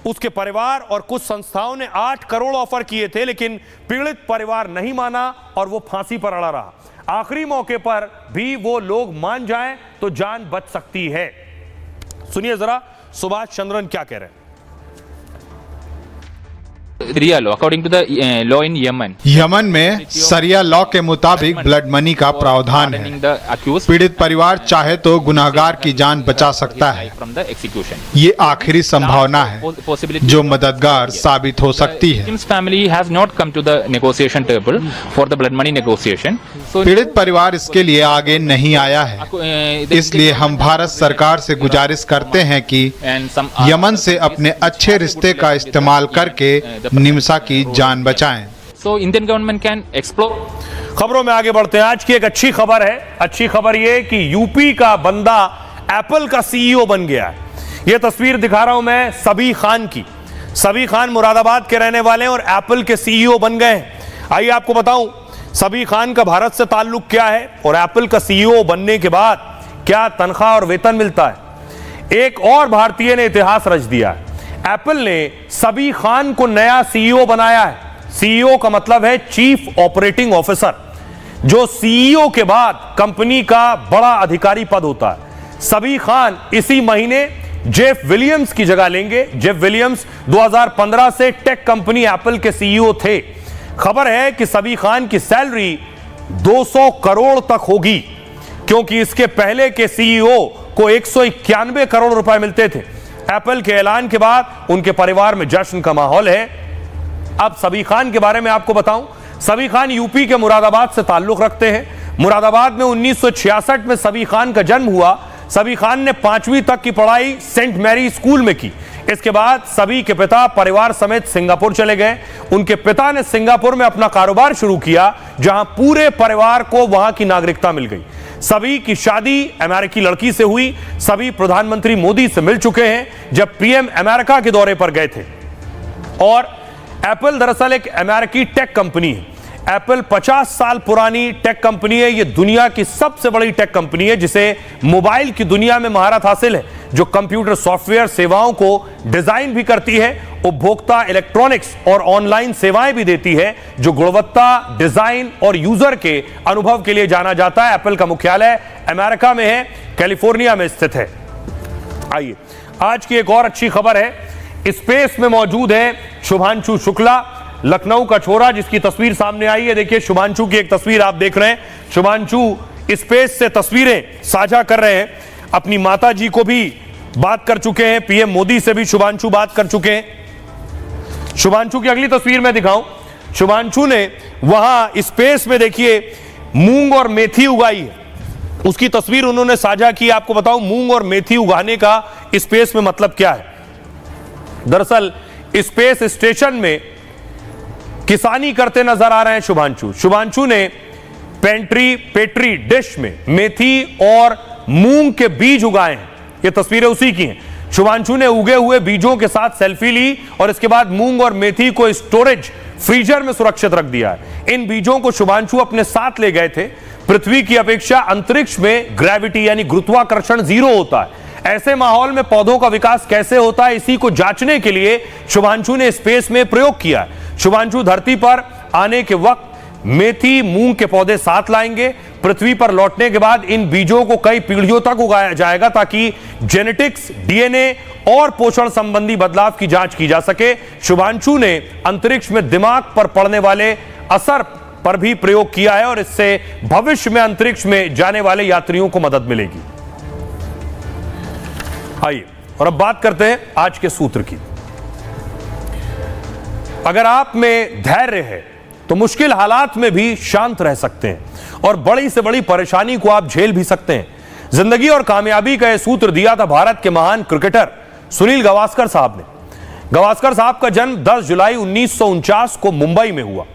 उसके परिवार और कुछ संस्थाओं ने 8 करोड़ ऑफर किए थे, लेकिन पीड़ित परिवार नहीं माना और वो फांसी पर अड़ा रहा। आखिरी मौके पर भी वो लोग मान जाएं तो जान बच सकती है। सुनिए जरा सुभाष चंद्रन क्या कह रहे हैं। शरिया law according to the law in Yemen, Yemen में शरिया लॉ के मुताबिक ब्लड मनी का प्रावधान है। पीड़ित परिवार चाहे तो गुनाहगार की जान बचा सकता है। ये आखिरी संभावना है जो मददगार साबित हो सकती है। Family has not come to the negotiation table for the blood money negotiation. पीड़ित परिवार इसके लिए आगे नहीं आया है, इसलिए हम भारत सरकार से गुजारिश करते हैं कि यमन से अपने अच्छे रिश्ते का इस्तेमाल करके निमिषा की जान बचाएं। So Indian government can explore। खबरों में आगे बढ़ते हैं। आज की एक अच्छी खबर है। अच्छी खबर यह कि यूपी का बंदा एप्पल का सीईओ बन गया है। यह तस्वीर दिखा रहा हूं मैं सबी खान की। सबी खान मुरादाबाद के रहने वाले हैं और एप्पल के सीईओ बन गए हैं। आइए आपको बताऊं सबी खान का भारत से ताल्लुक क्या है और एप्पल का सीईओ बनने के बाद क्या तनख्वाह और वेतन मिलता है। एक और भारतीय ने इतिहास रच दिया है। एप्पल ने सबी खान को नया सीईओ बनाया है। सीईओ का मतलब है चीफ ऑपरेटिंग ऑफिसर, जो सीईओ के बाद कंपनी का बड़ा अधिकारी पद होता है। सबी खान इसी महीने जेफ विलियम्स की जगह लेंगे। जेफ विलियम्स 2015 से टेक कंपनी एप्पल के सीईओ थे। खबर है कि सबी खान की सैलरी 200 करोड़ तक होगी, क्योंकि इसके पहले के सीईओ को 191 करोड़ रुपए मिलते थे। एप्पल के ऐलान के बाद उनके परिवार में जश्न का माहौल है। अब सबी खान के बारे में आपको बताऊं। सबी खान यूपी के मुरादाबाद से ताल्लुक रखते हैं। मुरादाबाद में 1966 में सबी खान का जन्म हुआ। सबी खान ने 5वीं तक की पढ़ाई सेंट मैरी स्कूल में की। इसके बाद सबी के पिता परिवार समेत सिंगापुर चले गए। उनके पिता ने सिंगापुर में अपना कारोबार शुरू किया, जहां पूरे परिवार को वहां की नागरिकता मिल गई। सबी की शादी अमेरिकी लड़की से हुई। सबी प्रधानमंत्री मोदी से मिल चुके हैं जब पीएम अमेरिका के दौरे पर गए थे। और एप्पल दरअसल एक अमेरिकी टेक कंपनी है। एप्पल 50 साल पुरानी टेक कंपनी है। यह दुनिया की सबसे बड़ी टेक कंपनी है, जिसे मोबाइल की दुनिया में महारत हासिल है, जो कंप्यूटर सॉफ्टवेयर सेवाओं को डिजाइन भी करती है, उपभोक्ता इलेक्ट्रॉनिक्स और ऑनलाइन सेवाएं भी देती है, जो गुणवत्ता, डिजाइन और यूजर के अनुभव के लिए जाना जाता है। एप्पल का मुख्यालय अमेरिका में है, कैलिफोर्निया में स्थित है। आइए आज की एक और अच्छी खबर है। स्पेस में मौजूद है शुभांशु शुक्ला, लखनऊ का छोरा, जिसकी तस्वीर सामने आई है। देखिए शुभांशु की एक तस्वीर आप देख रहे हैं। शुभांशु स्पेस से तस्वीरें साझा कर रहे हैं। अपनी माता जी को भी बात कर चुके हैं। पीएम मोदी से भी शुभांशु बात कर चुके हैं। शुभांशु की अगली तस्वीर में दिखाऊं। शुभांशु ने वहां स्पेस में देखिए मूंग और मेथी उगाई है। उसकी तस्वीर उन्होंने साझा की। आपको बताऊं मूंग और मेथी उगाने का स्पेस में मतलब क्या है। दरअसल स्पेस स्टेशन में किसानी करते नजर आ रहे हैं शुभांशु। शुभांशु ने पेट्री डिश में मेथी और मूंग के बीज उगाए हैं। ये तस्वीरें उसी की हैं। शुभांशु ने उगे हुए बीजों के साथ सेल्फी ली और इसके बाद मूंग और मेथी को स्टोरेज फ्रीजर में सुरक्षित रख दिया है। इन बीजों को शुभांशु अपने साथ ले गए थे। पृथ्वी की अपेक्षा अंतरिक्ष में ग्रेविटी यानी गुरुत्वाकर्षण 0 होता है। ऐसे माहौल में पौधों का विकास कैसे होता है, इसी को जांचने के लिए शुभांशु ने स्पेस में प्रयोग किया है। शुभांशु धरती पर आने के वक्त मेथी मूंग के पौधे साथ लाएंगे। पृथ्वी पर लौटने के बाद इन बीजों को कई पीढ़ियों तक उगाया जाएगा ताकि जेनेटिक्स, डीएनए और पोषण संबंधी बदलाव की जांच की जा सके। शुभांशु ने अंतरिक्ष में दिमाग पर पड़ने वाले असर पर भी प्रयोग किया है और इससे भविष्य में अंतरिक्ष में जाने वाले यात्रियों को मदद मिलेगी। आइए और अब बात करते हैं आज के सूत्र की। अगर आप में धैर्य है तो मुश्किल हालात में भी शांत रह सकते हैं और बड़ी से बड़ी परेशानी को आप झेल भी सकते हैं। जिंदगी और कामयाबी का यह सूत्र दिया था भारत के महान क्रिकेटर सुनील गावस्कर साहब ने। गावस्कर साहब का जन्म 10 जुलाई 1949 को मुंबई में हुआ।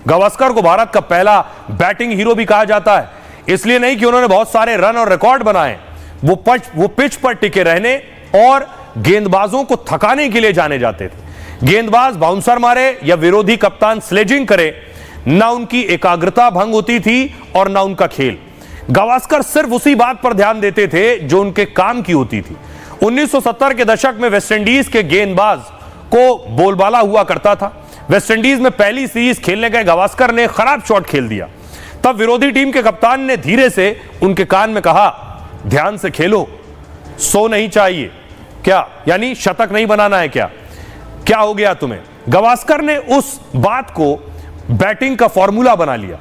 गावस्कर को भारत का पहला बैटिंग हीरो भी कहा जाता है, इसलिए नहीं कि उन्होंने बहुत सारे रन और रिकॉर्ड बनाए, वो पिच पर टिके रहने और गेंदबाजों को थकाने के लिए जाने जाते थे। गेंदबाज बाउंसर मारे या विरोधी कप्तान स्लेजिंग करे, ना उनकी एकाग्रता भंग होती थी और ना उनका खेल। गावस्कर सिर्फ उसी बात पर ध्यान देते थे जो उनके काम की होती थी। 1970 के दशक में वेस्टइंडीज के गेंदबाज को बोलबाला हुआ करता था। वेस्टइंडीज में पहली सीरीज खेलने गए गावस्कर ने खराब शॉट खेल दिया। तब विरोधी टीम के कप्तान ने धीरे से उनके कान में कहा, ध्यान से खेलो, 100 नहीं चाहिए क्या, यानी शतक नहीं बनाना है क्या हो गया तुम्हें। गावस्कर ने उस बात को बैटिंग का फॉर्मूला बना लिया।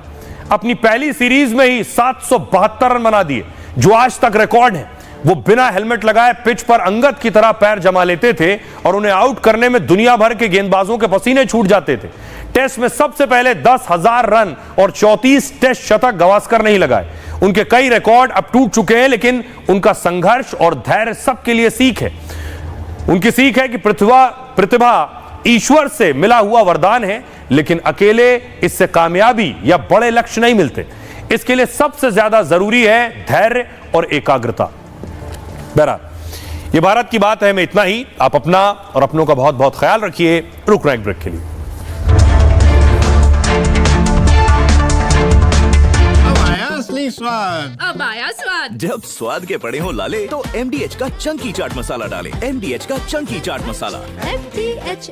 अपनी पहली सीरीज में ही 772 रन बना दिए, जो आज तक रिकॉर्ड है। वो बिना हेलमेट लगाए पिच पर अंगद की तरह पैर जमा लेते थे और उन्हें आउट करने में दुनिया भर के गेंदबाजों के पसीने छूट जाते थे। टेस्ट में सबसे पहले 10,000 रन और 34 टेस्ट शतक गावस्कर नहीं लगाए। उनके कई रिकॉर्ड अब टूट चुके हैं, लेकिन उनका संघर्ष और धैर्य सबके लिए सीख है। उनकी सीख है कि प्रतिभा ईश्वर से मिला हुआ वरदान है, लेकिन अकेले इससे कामयाबी या बड़े लक्ष्य नहीं मिलते। इसके लिए सबसे ज्यादा जरूरी है धैर्य और एकाग्रता। बहरहाल, ये भारत की बात है। मैं इतना ही। आप अपना और अपनों का बहुत बहुत ख्याल रखिए। रुक रहे हैं ब्रेक के लिए। असली स्वाद, अब आया स्वाद। जब स्वाद के पड़े हो लाले तो MDH का चंकी चाट मसाला डालें। MDH का चंकी चाट मसाला। MDH